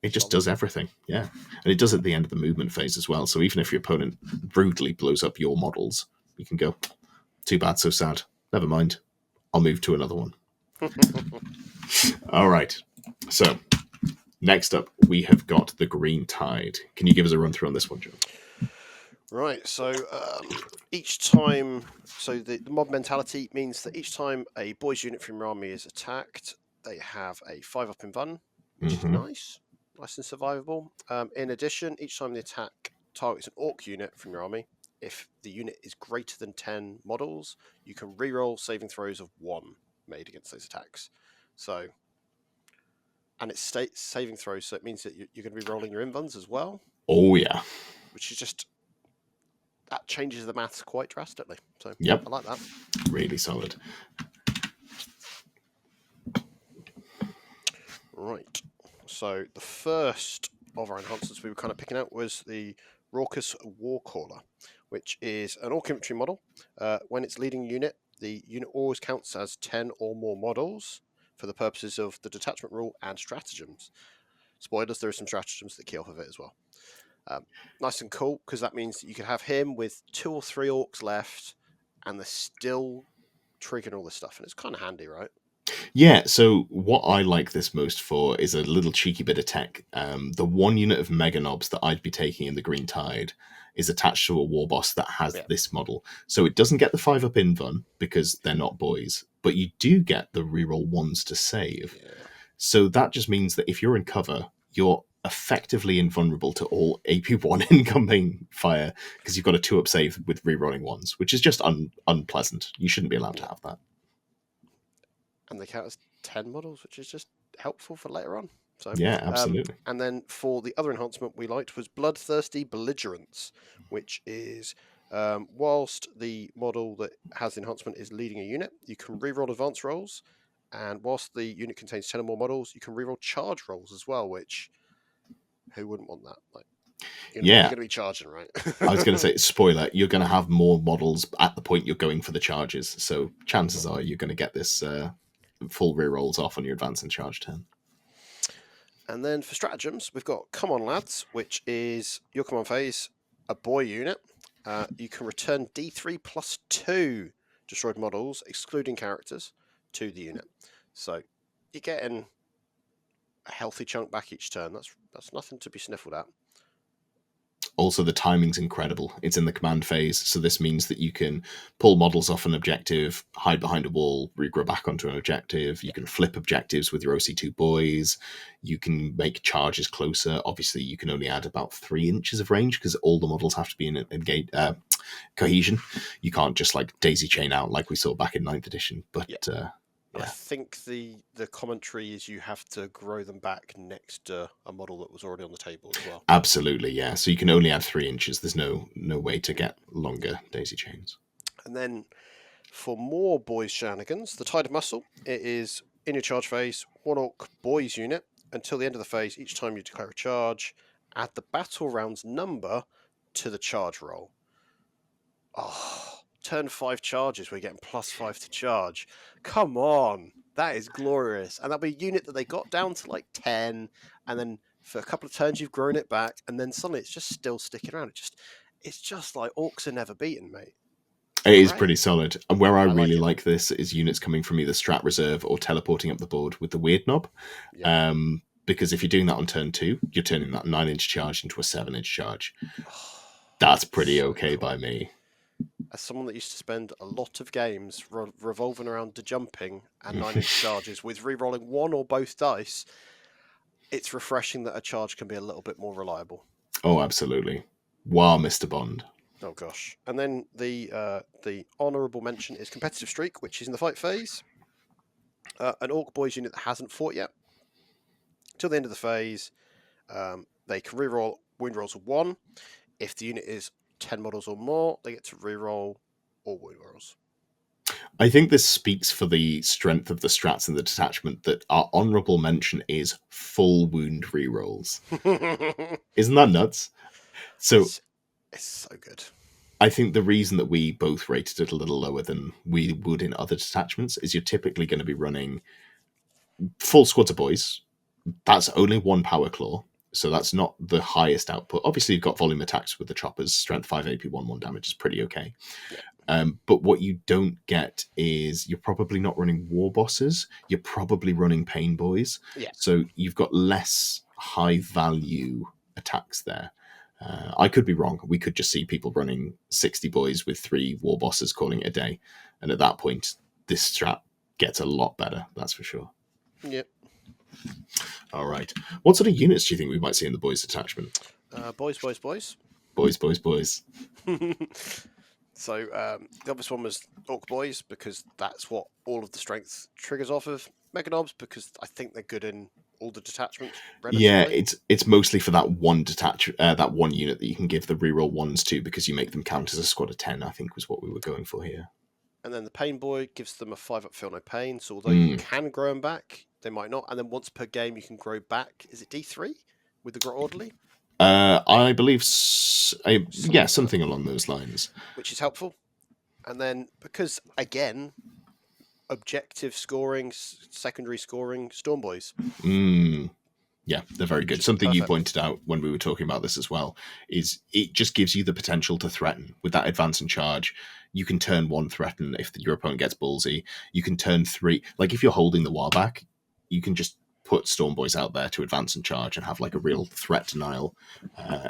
It just does everything, yeah. And it does at the end of the movement phase as well. So even if your opponent brutally blows up your models, you can go, too bad, so sad. Never mind. I'll move to another one. All right. So next up, we have got the Green Tide. Can you give us a run through on this one, Joe? Right, so each time, the mob mentality means that each time a boys unit from your army is attacked, they have a 5+ in Vun, which is nice and survivable. In addition, each time the attack targets an Orc unit from your army, if the unit is greater than 10 models, you can reroll saving throws of 1 made against those attacks. So, and it's saving throws, so it means that you're going to be rolling your invuns as well. Oh yeah, which is just, that changes the maths quite drastically. So yep, I like that. Really solid. Right. So the first of our enhancements we were kind of picking out was the Raucous Warcaller, which is an Orc infantry model. When it's leading unit, the unit always counts as 10 or more models for the purposes of the detachment rule and stratagems. Spoilers, there are some stratagems that key off of it as well. Nice and cool, because that means that you can have him with 2 or 3 orcs left, and they're still triggering all this stuff, and it's kind of handy, right? Yeah, so what I like this most for is a little cheeky bit of tech. The 1 unit of Mega Knobs that I'd be taking in the Green Tide is attached to a war boss that has this model. So it doesn't get the 5+ in Vun, because they're not boys, but you do get the reroll 1s to save. Yeah. So that just means that if you're in cover, you're effectively invulnerable to all AP1 incoming fire, because you've got a 2+ save with rerolling 1s, which is just unpleasant. You shouldn't be allowed to have that. And they count as 10 models, which is just helpful for later on. So yeah, absolutely. And then for the other enhancement we liked was Bloodthirsty Belligerence, which is whilst the model that has the enhancement is leading a unit, you can reroll advance rolls, and whilst the unit contains 10 or more models, you can reroll charge rolls as well, which who wouldn't want that? Like, you're going to be charging, right? I was going to say, spoiler, you're going to have more models at the point you're going for the charges, so chances are you're going to get this full rerolls off on your advance and charge turn. And then for stratagems, we've got Come On Lads, which is your command phase, a boy unit. You can return D3 +2 destroyed models, excluding characters, to the unit. So you're getting a healthy chunk back each turn. That's nothing to be sniffled at. Also, the timing's incredible. It's in the command phase, so this means that you can pull models off an objective, hide behind a wall, regrow back onto an objective. You can flip objectives with your OC2 boys. You can make charges closer. Obviously, you can only add about 3 inches of range because all the models have to be in cohesion. You can't just like daisy chain out like we saw back in 9th edition. But I think the commentary is you have to grow them back next to a model that was already on the table as well. Absolutely, yeah. So you can only add 3 inches. There's no way to get longer daisy chains. And then for more boys shenanigans, the Tide of Muscle, it is in your charge phase, 1 Orc boys unit. Until the end of the phase, each time you declare a charge, add the battle round's number to the charge roll. Oh, turn 5 charges, we're getting +5 to charge. Come on, that is glorious. And that'll be a unit that they got down to like 10, and then for a couple of turns you've grown it back, and then suddenly it's just still sticking around. It's just like Orcs are never beaten, mate. It is pretty solid. And where I really like this is units coming from either Strat Reserve or teleporting up the board with the Weird Knob. Yeah. Because if you're doing that on turn 2, you're turning that 9-inch charge into a 7-inch charge. That's pretty okay by me. As someone that used to spend a lot of games revolving around the jumping and 9-inch charges with re-rolling 1 or both dice, it's refreshing that a charge can be a little bit more reliable. Oh, absolutely. Wow, Mr. Bond. Oh gosh. And then the honourable mention is Competitive Streak, which is in the fight phase. An Orc boys unit that hasn't fought yet. Till the end of the phase, they can reroll wound rolls of 1. If the unit is 10 models or more, they get to reroll all wound rolls. I think this speaks for the strength of the strats and the detachment that our honourable mention is full wound rerolls. Isn't that nuts? So it's so good. I think the reason that we both rated it a little lower than we would in other detachments is you're typically going to be running full squads of boys. That's only 1 power claw, so that's not the highest output. Obviously, you've got volume attacks with the choppers. Strength 5 AP 1 damage is pretty okay. Yeah. But what you don't get is you're probably not running war bosses. You're probably running pain boys. Yeah. So you've got less high value attacks there. I could be wrong. We could just see people running 60 boys with 3 war bosses calling it a day. And at that point, this strat gets a lot better. That's for sure. Yep. All right. What sort of units do you think we might see in the boys detachment? Boys. Boys. So the obvious one was Orc boys, because that's what all of the strength triggers off of. Mega Knobs, because I think they're good in all the detachments. Yeah, it's mostly for that one that one unit that you can give the reroll 1s to, because you make them count as a squad of 10, I think was what we were going for here. And then the Pain Boy gives them a 5-up feel no pain, so although you can grow them back, they might not. And then once per game you can grow back, is it D3 with the Grot Orderly? I believe, something along those lines. Which is helpful. And then, because, again, objective scoring, secondary scoring, Storm Boys. Yeah, they're very good. Something perfect. You pointed out when we were talking about this as well is it just gives you the potential to threaten. With that advance and charge, you can turn 1 threaten if your opponent gets ballsy. You can turn 3. Like, if you're holding the war back, you can just put Storm Boys out there to advance and charge and have like a real threat denial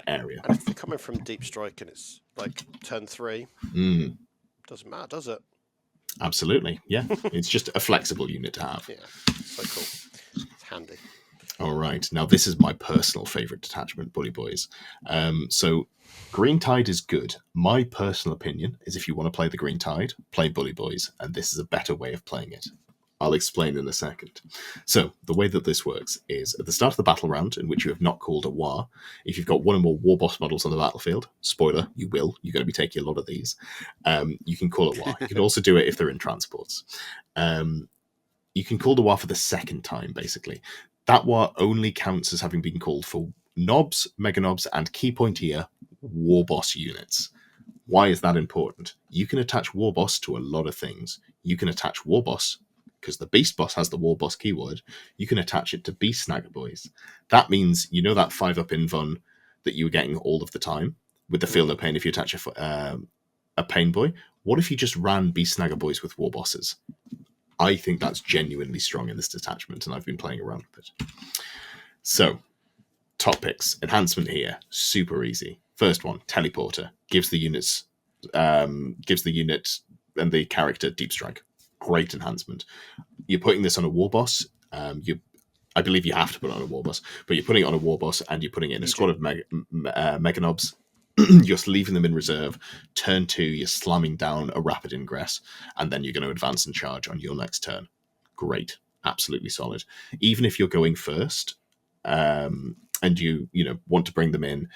area. And if they're coming from Deep Strike and it's like turn 3, doesn't matter, does it? Absolutely, yeah. It's just a flexible unit to have. Yeah, so cool. It's handy. All right, now this is my personal favourite detachment, Bully Boys. So Green Tide is good. My personal opinion is if you want to play the Green Tide, play Bully Boys, and this is a better way of playing it. I'll explain in a second. So the way that this works is at the start of the battle round, in which you have not called a war, if you've got 1 or more war boss models on the battlefield, spoiler, you will. You're going to be taking a lot of these. You can call a war. You can also do it if they're in transports. You can call the war for the second time, basically. That war only counts as having been called for knobs, mega knobs, and key point here, war boss units. Why is that important? You can attach war boss to a lot of things. You can attach war boss because the Beast Boss has the War Boss keyword. You can attach it to Beast Snagger Boys. That means, you know, that 5-up invuln that you were getting all of the time with the Feel No Pain if you attach a Pain Boy. What if you just ran Beast Snagger Boys with War Bosses? I think that's genuinely strong in this detachment, and I've been playing around with it. So, top picks. Enhancement here, super easy. First one, teleporter, gives the unit and the character deep strike. Great enhancement. You're putting this on a war boss. I believe you have to put it on a war boss, but you're putting it on a war boss and you're putting it in a squad of meganobs. You're just leaving them in reserve. Turn 2, you're slamming down a rapid ingress, and then you're going to advance and charge on your next turn. Great, absolutely solid. Even if you're going first, and you want to bring them in,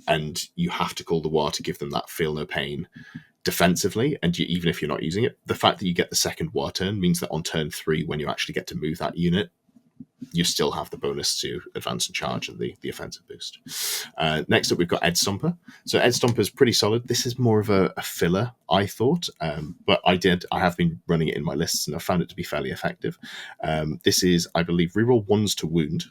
and you have to call the war to give them that feel no pain defensively, and even if you're not using it, the fact that you get the second war turn means that on turn 3, when you actually get to move that unit, you still have the bonus to advance and charge and the offensive boost. Next up, we've got Ed Stomper. So Ed Stomper is pretty solid. This is more of a filler, I thought, but I have been running it in my lists and I found it to be fairly effective. This is, I believe, reroll 1s to wound.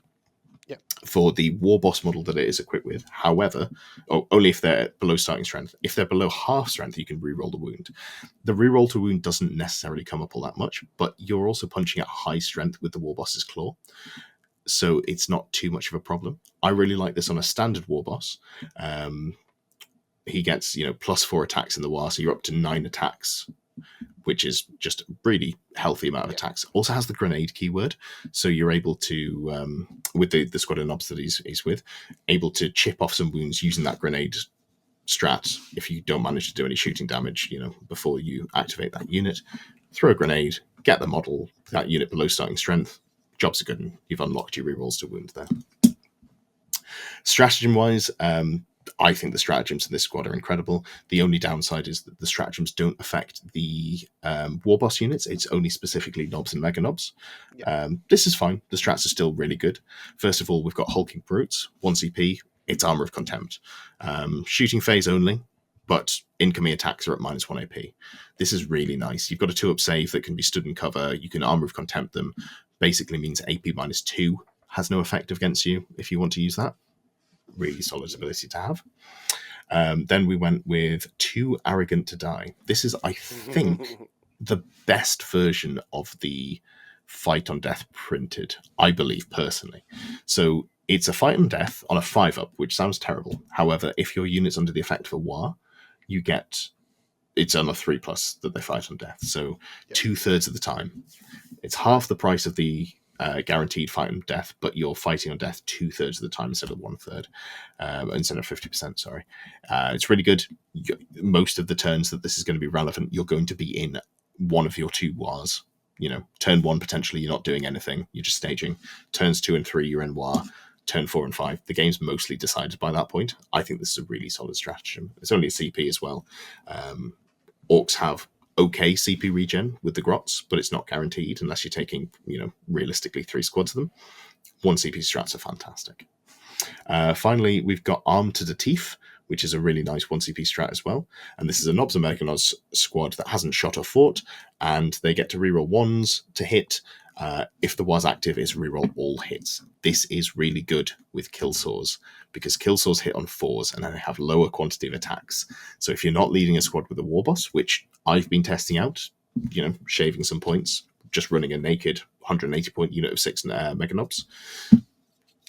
Yep. For the war boss model that it is equipped with. However, only if they're below starting strength. If they're below half strength, you can reroll the wound. The reroll to wound doesn't necessarily come up all that much, but you're also punching at high strength with the war boss's claw, so it's not too much of a problem. I really like this on a standard war boss. He gets +4 attacks in the war, so you're up to 9 attacks, which is just a really healthy amount of attacks. Also has the grenade keyword, so you're able to, with the squad of knobs that he's with, able to chip off some wounds using that grenade strat if you don't manage to do any shooting damage, before you activate that unit. Throw a grenade, get the model, that unit below starting strength, jobs are good, and you've unlocked your rerolls to wound there. Stratagem-wise, I think the stratagems in this squad are incredible. The only downside is that the stratagems don't affect the war boss units. It's only specifically knobs and mega knobs. Yep. This is fine. The strats are still really good. First of all, we've got hulking brutes, 1 CP. It's armor of contempt. Shooting phase only, but incoming attacks are at -1 AP. This is really nice. You've got a 2-up save that can be stood in cover. You can armor of contempt them. Basically means AP -2 has no effect against you if you want to use that. Really solid ability to have. Then we went with 2 Arrogant to Die. This is, I think, the best version of the Fight on Death printed, I believe, personally. So it's a Fight on Death on a 5-up, which sounds terrible. However, if your unit's under the effect of a war, you get... It's on a 3+ that they fight on death. So 2/3 of the time. It's half the price of the guaranteed fight on death, but you're fighting on death 2/3 of the time instead of 1/3, instead of 50%. Sorry, it's really good. Most of the turns that this is going to be relevant, you're going to be in one of your 2 wars. Turn 1 potentially you're not doing anything, you're just staging. Turns 2 and 3 you're in war. Turn 4 and 5, the game's mostly decided by that point. I think this is a really solid stratagem. It's only a CP as well. Orcs have okay CP regen with the grots, but it's not guaranteed unless you're taking, realistically 3 squads of them. 1 CP strats are fantastic. Finally, we've got Armed to the Teeth, which is a really nice 1 CP strat as well. And this is a Knobs and Mechanos squad that hasn't shot or fought, and they get to reroll 1s to hit. If the war's active, is reroll all hits. This is really good with kill saws, because kill saws hit on 4s and then they have lower quantity of attacks. So if you're not leading a squad with a war boss, which I've been testing out, shaving some points, just running a naked 180 point unit of 6 mega knobs,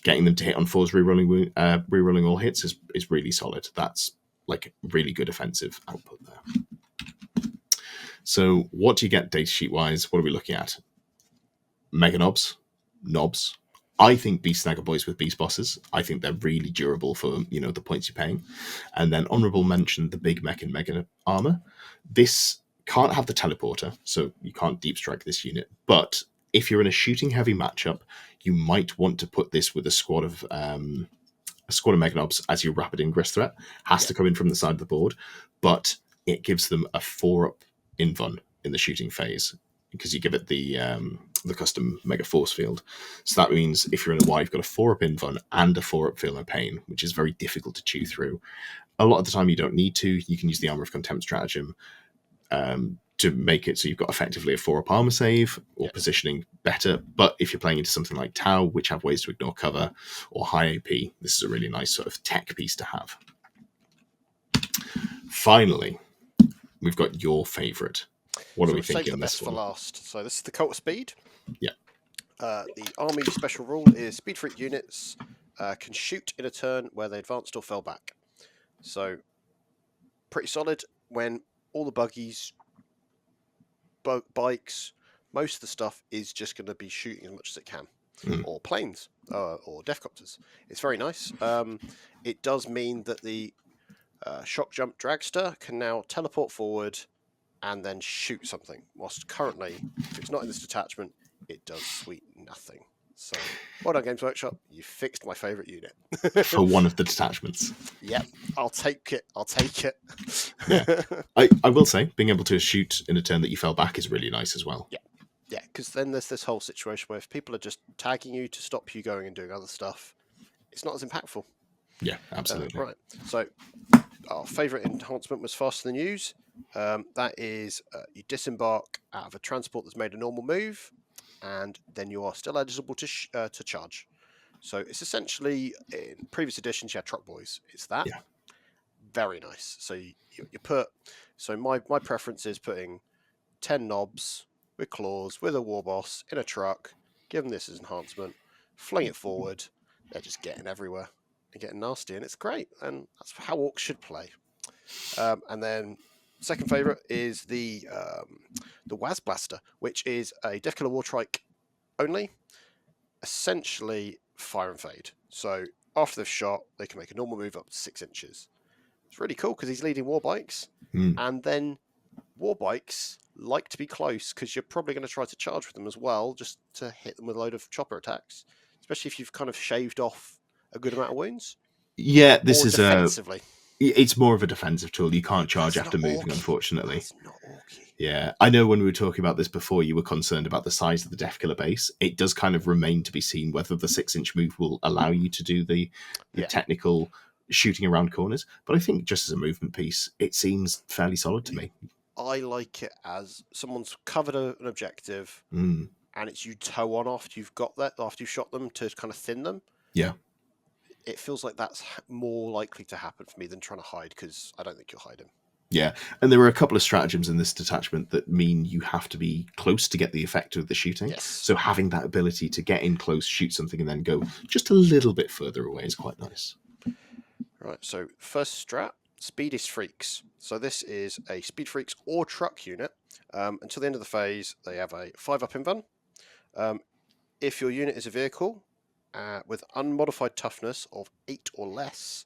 getting them to hit on 4s, rerolling all hits is really solid. That's like really good offensive output there. So what do you get datasheet wise? What are we looking at? Mega knobs. I think Beast Snagger Boys with Beast Bosses. I think they're really durable for the points you're paying. And then honorable mention, the Big Mech and Mega Armor. This can't have the teleporter, so you can't deep strike this unit. But if you're in a shooting heavy matchup, you might want to put this with a squad of Mega Knobs as your rapid ingress threat. Has to come in from the side of the board, but it gives them a 4-up invuln in the shooting phase, because you give it the custom Mega Force Field. So that means if you're in a Y, you've got a 4-up invuln and a 4-up Feel No Pain, which is very difficult to chew through. A lot of the time you don't need to. You can use the Armor of Contempt stratagem to make it so you've got effectively a 4-up armor save or positioning better. But if you're playing into something like Tau, which have ways to ignore cover, or high AP, this is a really nice sort of tech piece to have. Finally, we've got your favourite. What are we thinking on this one? For last. So this is the Cult of Speed. Yeah. The army special rule is speed freak units can shoot in a turn where they advanced or fell back. So pretty solid when all the buggies, bikes, most of the stuff is just going to be shooting as much as it can, or planes, or deathcopters. It's very nice. It does mean that the shock jump dragster can now teleport forward and then shoot something, whilst currently, if it's not in this detachment, it does sweet nothing. So, well done, Games Workshop. You fixed my favourite unit. For one of the detachments. Yep, I'll take it. Yeah. I will say, being able to shoot in a turn that you fell back is really nice as well. Yeah, because then there's this whole situation where if people are just tagging you to stop you going and doing other stuff, it's not as impactful. Yeah, absolutely. Right. So, our favourite enhancement was faster than use. That is, you disembark out of a transport that's made a normal move, and then you are still eligible to charge. So it's essentially, in previous editions, you had truck boys. It's that. Yeah. Very nice. So you put. So my preference is putting 10 knobs with claws with a war boss in a truck. Give them this as enhancement. Fling it forward. They're just getting everywhere. They're getting nasty, and it's great. And that's how orcs should play. And then second favourite is the Waz Blaster, which is a Death Killer Wartrike only. Essentially fire and fade. So after they've shot, they can make a normal move up to 6 inches. It's really cool because he's leading war bikes, and then war bikes like to be close because you're probably going to try to charge with them as well, just to hit them with a load of chopper attacks, especially if you've kind of shaved off a good amount of wounds. Yeah, this is defensively. It's more of a defensive tool. You can't charge after moving, unfortunately. That's not orky. Yeah, I know when we were talking about this before, you were concerned about the size of the Death Killer base. It does kind of remain to be seen whether the 6-inch move will allow you to do the technical shooting around corners. But I think just as a movement piece, it seems fairly solid to me. I like it as someone's covered an objective, and it's you toe on after you've got that, after you've shot them, to kind of thin them. Yeah. It feels like that's more likely to happen for me than trying to hide, because I don't think you'll hide him. Yeah, and there are a couple of stratagems in this detachment that mean you have to be close to get the effect of the shooting. Yes. So having that ability to get in close, shoot something, and then go just a little bit further away is quite nice. Right, so first strat, Speedist Freaks. So this is a Speed Freaks or truck unit. Until the end of the phase, they have a 5-up invuln. If your unit is a vehicle with unmodified toughness of 8 or less,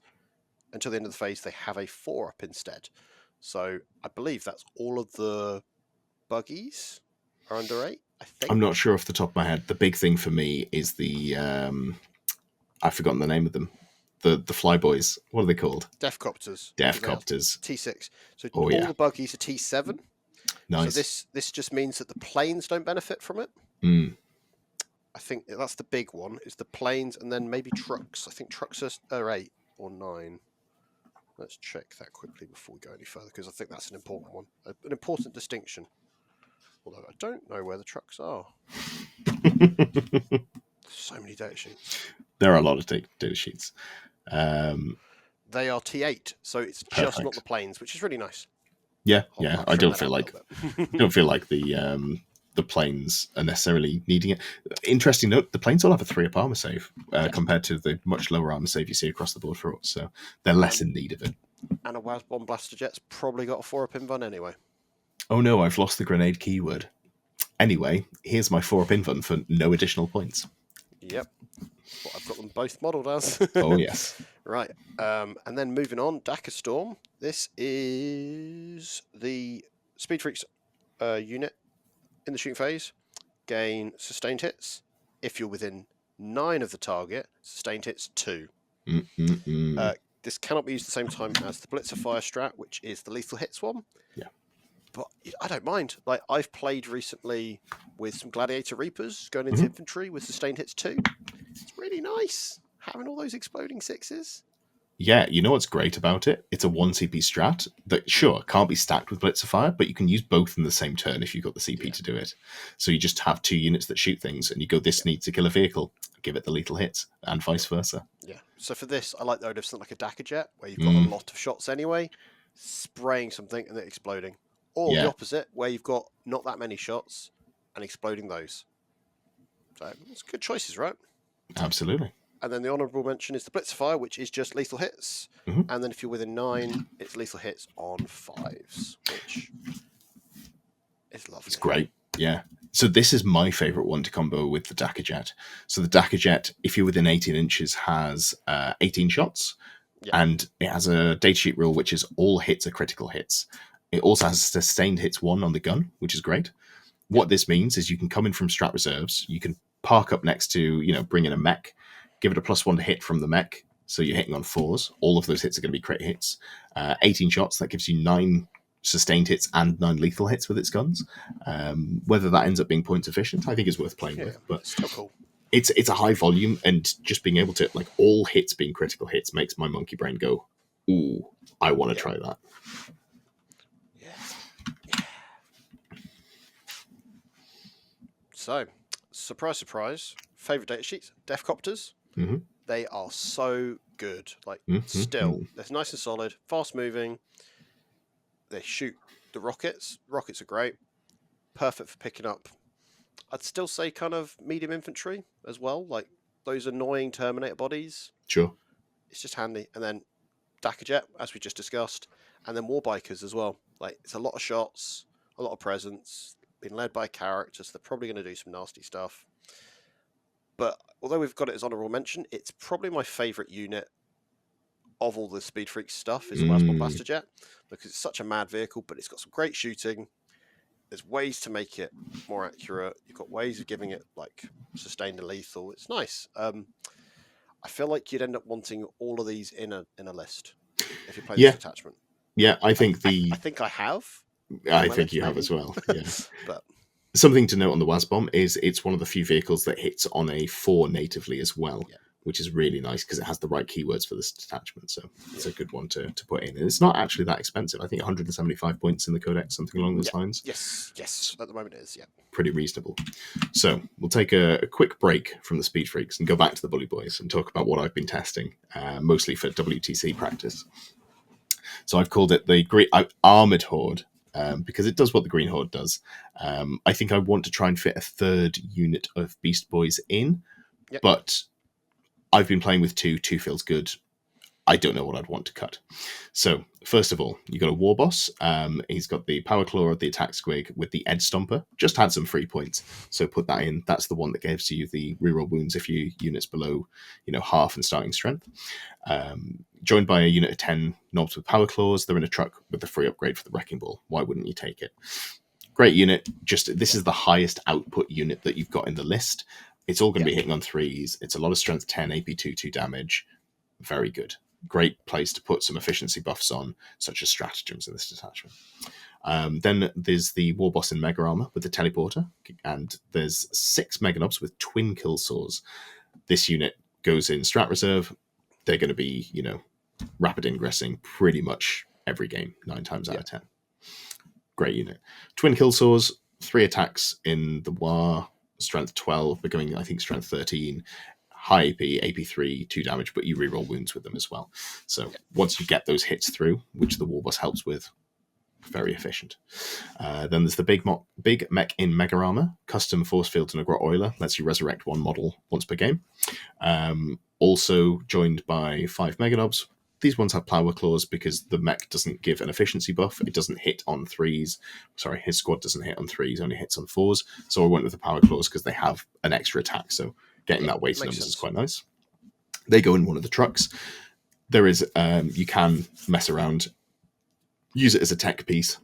until the end of the phase, they have a 4-up instead. So I believe that's all of the buggies are under 8, I think. I'm not sure off the top of my head. The big thing for me is the... I've forgotten the name of them. The flyboys. What are they called? Deathcopters. Deathcopters. T6. So all the buggies are T7. Nice. So this just means that the planes don't benefit from it. I think that's the big one, is the planes, and then maybe trucks. I think trucks are 8 or 9. Let's check that quickly before we go any further, because I think that's an important one. An important distinction. Although I don't know where the trucks are. So many data sheets. There are a lot of data sheets. They are T8, so it's just not the planes, which is really nice. Yeah, I don't feel like the planes are necessarily needing it. Interesting note: the planes all have a 3-up armor save compared to the much lower armor save you see across the board for orcs, so they're less in need of it. And a Waz-Bomb Blaster Jet's probably got a 4-up invuln anyway. Oh no, I've lost the grenade keyword. Anyway, here's my 4-up invuln for no additional points. Yep. Well, I've got them both modelled as. Oh, yes. Right. And then moving on, Daka Storm. This is the Speed Freaks unit in the shooting phase. Gain sustained hits. If you're within 9 of the target, sustained hits 2. This cannot be used at the same time as the Blitzer Fire strat, which is the lethal hits one. Yeah. But I don't mind. Like, I've played recently with some Gladiator Reapers going into infantry with sustained hits 2. It's really nice having all those exploding 6s. Yeah, you know what's great about it? It's a 1 CP strat that, sure, can't be stacked with Blitzer Fire, but you can use both in the same turn if you've got the CP to do it. So you just have 2 units that shoot things, and you go, this needs to kill a vehicle, give it the lethal hits, and vice versa. Yeah, so for this, I like the idea of something like a Daka Jet, where you've got a lot of shots anyway, spraying something and then exploding. Or the opposite, where you've got not that many shots and exploding those. So it's good choices, right? Absolutely. And then the honourable mention is the Blitzfire, which is just lethal hits. Mm-hmm. And then if you're within 9, it's lethal hits on 5s, which is lovely. It's great, yeah. So this is my favourite one to combo with the Dakka Jet. So the Dakka Jet, if you're within 18 inches, has 18 shots. Yeah. And it has a data sheet rule, which is all hits are critical hits. It also has sustained hits 1 on the gun, which is great. What this means is you can come in from strat reserves. You can park up next to, bring in a mech, give it a +1 to hit from the mech. So you're hitting on 4s. All of those hits are going to be crit hits. 18 shots, that gives you 9 sustained hits and 9 lethal hits with its guns. Whether that ends up being points efficient, I think is worth playing with. But still cool. It's a high volume, and just being able to, all hits being critical hits makes my monkey brain go, ooh, I want to try that. So, surprise, favourite data sheets, Deathcopters. Mm-hmm. They are so good. Still, they're nice and solid, fast moving. They shoot the rockets. Rockets are great. Perfect for picking up. I'd still say kind of medium infantry as well. Like those annoying Terminator bodies. Sure. It's just handy. And then Dakka Jet, as we just discussed. And then Warbikers as well. It's a lot of shots, a lot of presence. Been led by characters, they're probably going to do some nasty stuff. But although we've got it as honourable mention, it's probably my favourite unit of all the Speed Freaks stuff is the Wasbomb Blaster Jet, because it's such a mad vehicle, but it's got some great shooting. There's ways to make it more accurate. You've got ways of giving it sustained and lethal. It's nice. I feel like you'd end up wanting all of these in a list if you're playing this attachment. Yeah, I think I think I have. I think you have as well. Yeah. But something to note on the Wasbomb is it's one of the few vehicles that hits on a 4 natively as well, which is really nice because it has the right keywords for this detachment. So it's a good one to put in. And it's not actually that expensive. I think 175 points in the Codex, something along those lines. Yes. At the moment it is, Pretty reasonable. So we'll take a quick break from the Speed Freaks and go back to the Bully Boys and talk about what I've been testing, mostly for WTC practice. So I've called it the Armoured Horde. Because it does what the Green Horde does. I think I want to try and fit a 3rd unit of Beast Boys in, but I've been playing with 2. 2 feels good. I don't know what I'd want to cut. So, first of all, you got a War Boss. He's got the Power Claw, the Attack Squig with the Edge Stomper. Just had some free points, so put that in. That's the one that gives you the reroll wounds if you units below, half and starting strength. Joined by a unit of 10 knobs with Power Claws. They're in a truck with the free upgrade for the Wrecking Ball. Why wouldn't you take it? Great unit. This is the highest output unit that you've got in the list. It's all going to be hitting on 3s. It's a lot of strength 10, AP 2 damage. Very good. Great place to put some efficiency buffs on, such as stratagems in this detachment. Then there's the War Boss in Mega Armor with the Teleporter, and there's 6 Mega Knobs with twin kill saws. This unit goes in Strat Reserve. They're going to be, rapid ingressing pretty much every game, 9 times out of 10. Great unit. Twin kill saws, 3 attacks in the War, strength 12, becoming, I think, strength 13. High AP, AP3, 2 damage, but you reroll wounds with them as well. So once you get those hits through, which the War Boss helps with, very efficient. Then there's the Big Mech in Mega Armor, custom force field to Grot Oiler, lets you resurrect 1 model once per game. Also joined by 5 Mega Knobs. These ones have Power Claws because the mech doesn't give an efficiency buff. It doesn't hit on 3s. Sorry, his squad doesn't hit on 3s, only hits on 4s. So I went with the Power Claws because they have an extra attack. So getting that weight numbers is quite nice. They go in one of the trucks. There is, you can mess around, use it as a tech piece,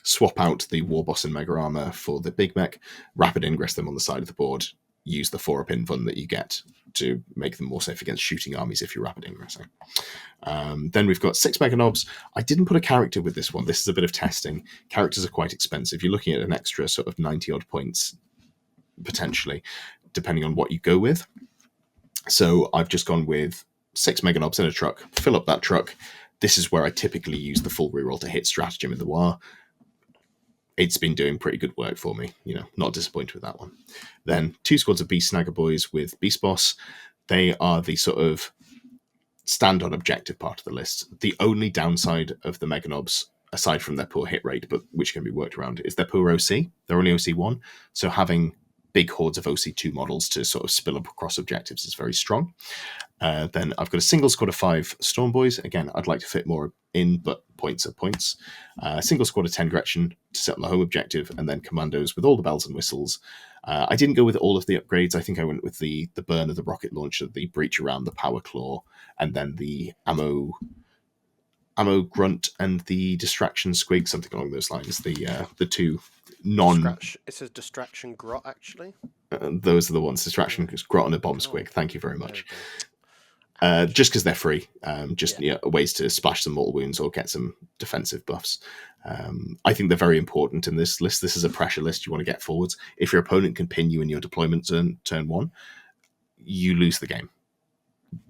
swap out the War Boss in Mega Armor for the Big Mech, rapid ingress them on the side of the board, use the 4-up invuln that you get to make them more safe against shooting armies if you're rapid ingressing. Then we've got 6 Mega Knobs. I didn't put a character with this one. This is a bit of testing. Characters are quite expensive. You're looking at an extra sort of 90-odd points, potentially, depending on what you go with. So I've just gone with 6 Mega Knobs in a truck, fill up that truck. This is where I typically use the full reroll to hit stratagem in the War. It's been doing pretty good work for me. Not disappointed with that one. Then 2 squads of Beast Snagger Boys with Beast Boss. They are the sort of stand-on objective part of the list. The only downside of the Mega Knobs, aside from their poor hit rate, but which can be worked around, is their poor OC. They're only OC 1. So having big hordes of OC2 models to sort of spill up across objectives is very strong. Then I've got a single squad of 5 Stormboys. Again, I'd like to fit more in, but points are points. Single squad of 10 Gretchen to set on the home objective, and then commandos with all the bells and whistles. I didn't go with all of the upgrades. I think I went with the burn of the rocket launcher, the breach around, the power claw, and then the ammo grunt and the distraction squig, something along those lines. The two It's a distraction grot, actually. Those are the ones. Distraction grot and a bomb squig. Thank you very much. Just because they're free, ways to splash some mortal wounds or get some defensive buffs. I think they're very important in this list. This is a pressure list. You want to get forwards. If your opponent can pin you in your deployment turn 1, you lose the game.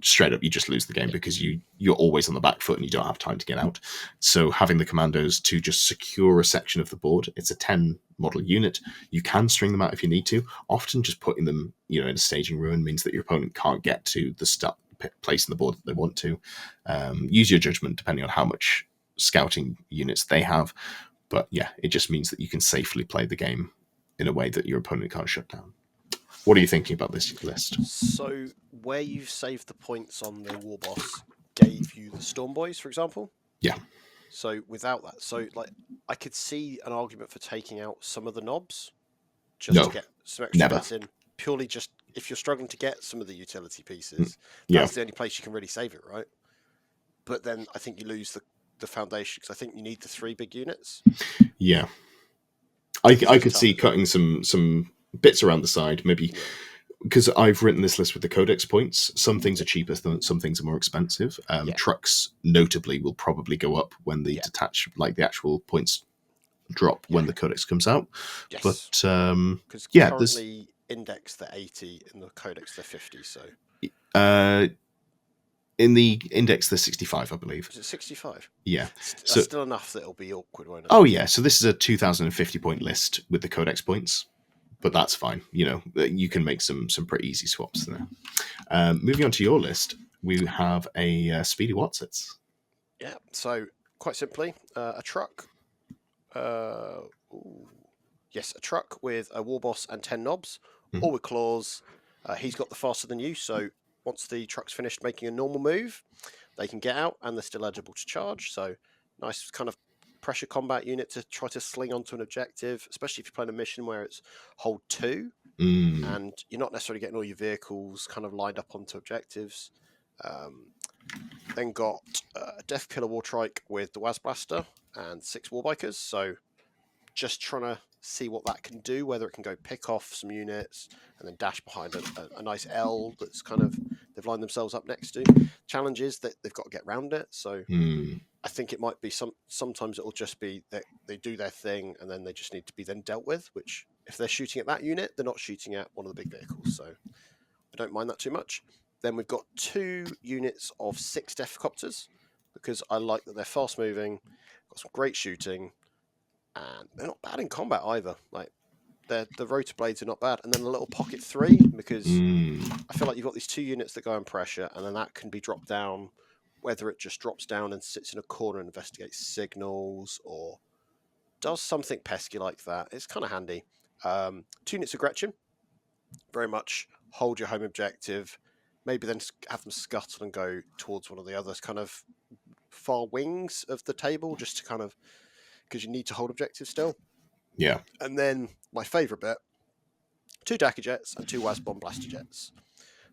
Straight up, you just lose the game because you're always on the back foot and you don't have time to get out. So having the commandos to just secure a section of the board, it's a 10 model unit. You can string them out if you need to. Often just putting them, in a staging ruin means that your opponent can't get to the place in the board that they want to. Use your judgment depending on how much scouting units they have. But yeah, it just means that you can safely play the game in a way that your opponent can't shut down. What are you thinking about this list? So, where you've saved the points on the War Boss gave you the Stormboys, for example? Yeah. So, without that, I could see an argument for taking out some of the knobs just to get some extra bits in. Purely just, if you're struggling to get some of the utility pieces, that's the only place you can really save it, right? But then I think you lose the foundation, because I think you need the 3 big units. Yeah. I could see cutting some bits around the side, maybe, because I've written this list with the Codex points. Some things are cheaper, some things are more expensive. Trucks, notably, will probably go up when the the actual points drop when the Codex comes out. Yes. But because currently index they're 80, in the Codex they're 50. So in the index they're 65, I believe. Is it 65? Yeah. That's still enough that it'll be awkward, won't it? Oh yeah. So this is a 2,050 point list with the Codex points. But that's fine. You can make some pretty easy swaps there. Moving on to your list, we have a Speedy Watsits. Yeah. So quite simply, a truck. Yes, a truck with a War Boss and 10 knobs, all with claws. He's got the faster than you, so once the truck's finished making a normal move, they can get out and they're still eligible to charge. So nice kind of pressure combat unit to try to sling onto an objective, especially if you're playing a mission where it's hold 2 and you're not necessarily getting all your vehicles kind of lined up onto objectives. Then got Death Killer Wartrike with the Waz Blaster and 6 Warbikers. So just trying to see what that can do, whether it can go pick off some units and then dash behind a nice L that's kind of they've lined themselves up next to. Challenge is that they've got to get around it. So I think it might be sometimes it'll just be that they do their thing and then they just need to be then dealt with, which if they're shooting at that unit, they're not shooting at one of the big vehicles. So I don't mind that too much. Then we've got 2 units of 6 Deathcopters because I like that they're fast moving, got some great shooting, and they're not bad in combat either. Like the rotor blades are not bad. And then a little pocket 3 because I feel like you've got these 2 units that go in pressure and then that can be dropped down, whether it just drops down and sits in a corner and investigates signals or does something pesky like that. It's kind of handy. 2 units of Gretchen, very much hold your home objective, maybe then have them scuttle and go towards one of the others kind of far wings of the table just to kind of, because you need to hold objectives still. Yeah. And then my favourite bit, 2 Daka Jets and 2 Waz Bomb Blaster Jets.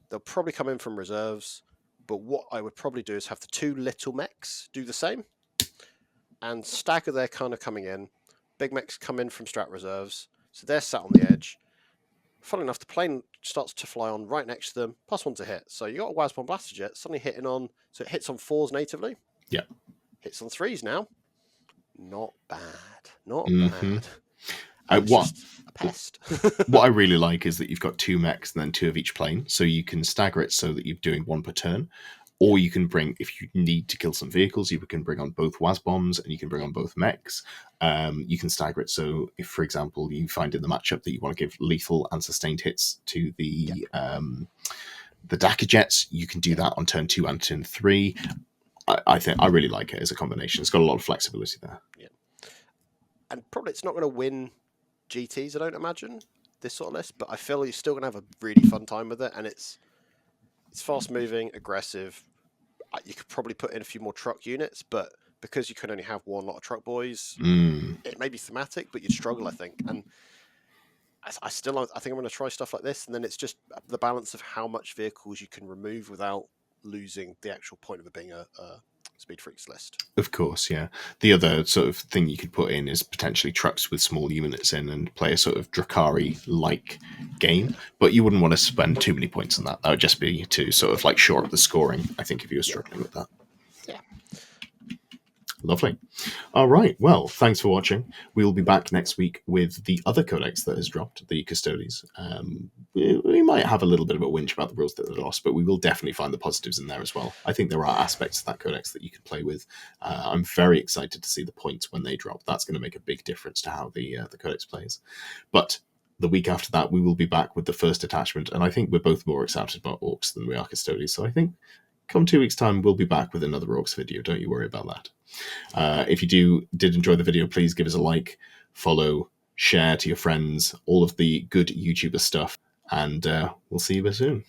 They'll probably come in from reserves, but what I would probably do is have the 2 little mechs do the same and stagger their kind of coming in. Big mechs come in from strat reserves, so they're sat on the edge. Funnily enough, the plane starts to fly on right next to them, +1 to hit. So you got a Waz Bomb Blaster Jet suddenly hitting on, so it hits on 4s natively. Yeah. Hits on 3s now. Not bad. Not bad. What a pest. What I really like is that you've got 2 mechs and then 2 of each plane, so you can stagger it so that you're doing 1 per turn. Or you can bring, if you need to kill some vehicles, you can bring on both Waz bombs and you can bring on both mechs. You can stagger it so if, for example, you find in the matchup that you want to give lethal and sustained hits to the Daka Jets, you can do that on turn 2 and turn 3. I think I really like it as a combination. It's got a lot of flexibility there. Yeah, and probably it's not going to win GTs, I don't imagine. this sort of list, but I feel you're still going to have a really fun time with it, and it's fast moving, aggressive. You could probably put in a few more truck units, but because you can only have one lot of truck boys, it may be thematic, but you'd struggle, I think. And I think I'm going to try stuff like this, and then it's just the balance of how much vehicles you can remove without losing the actual point of it being a Speed Freaks list. Of course, yeah. The other sort of thing you could put in is potentially trucks with small units in and play a sort of Drakari-like game, but you wouldn't want to spend too many points on that. That would just be to sort of like shore up the scoring, I think, if you were struggling with that. Yeah. Lovely. All right. Well, thanks for watching. We will be back next week with the other codex that has dropped, the Custodes. We might have a little bit of a whinge about the rules that they lost, but we will definitely find the positives in there as well. I think there are aspects of that codex that you can play with. I'm very excited to see the points when they drop. That's going to make a big difference to how the codex plays. But the week after that, we will be back with the first attachment, and I think we're both more excited about Orks than we are Custodes. So I think come 2 weeks' time, we'll be back with another Orks video. Don't you worry about that. If you did enjoy the video, please give us a like, follow, share to your friends, all of the good YouTuber stuff, and we'll see you soon.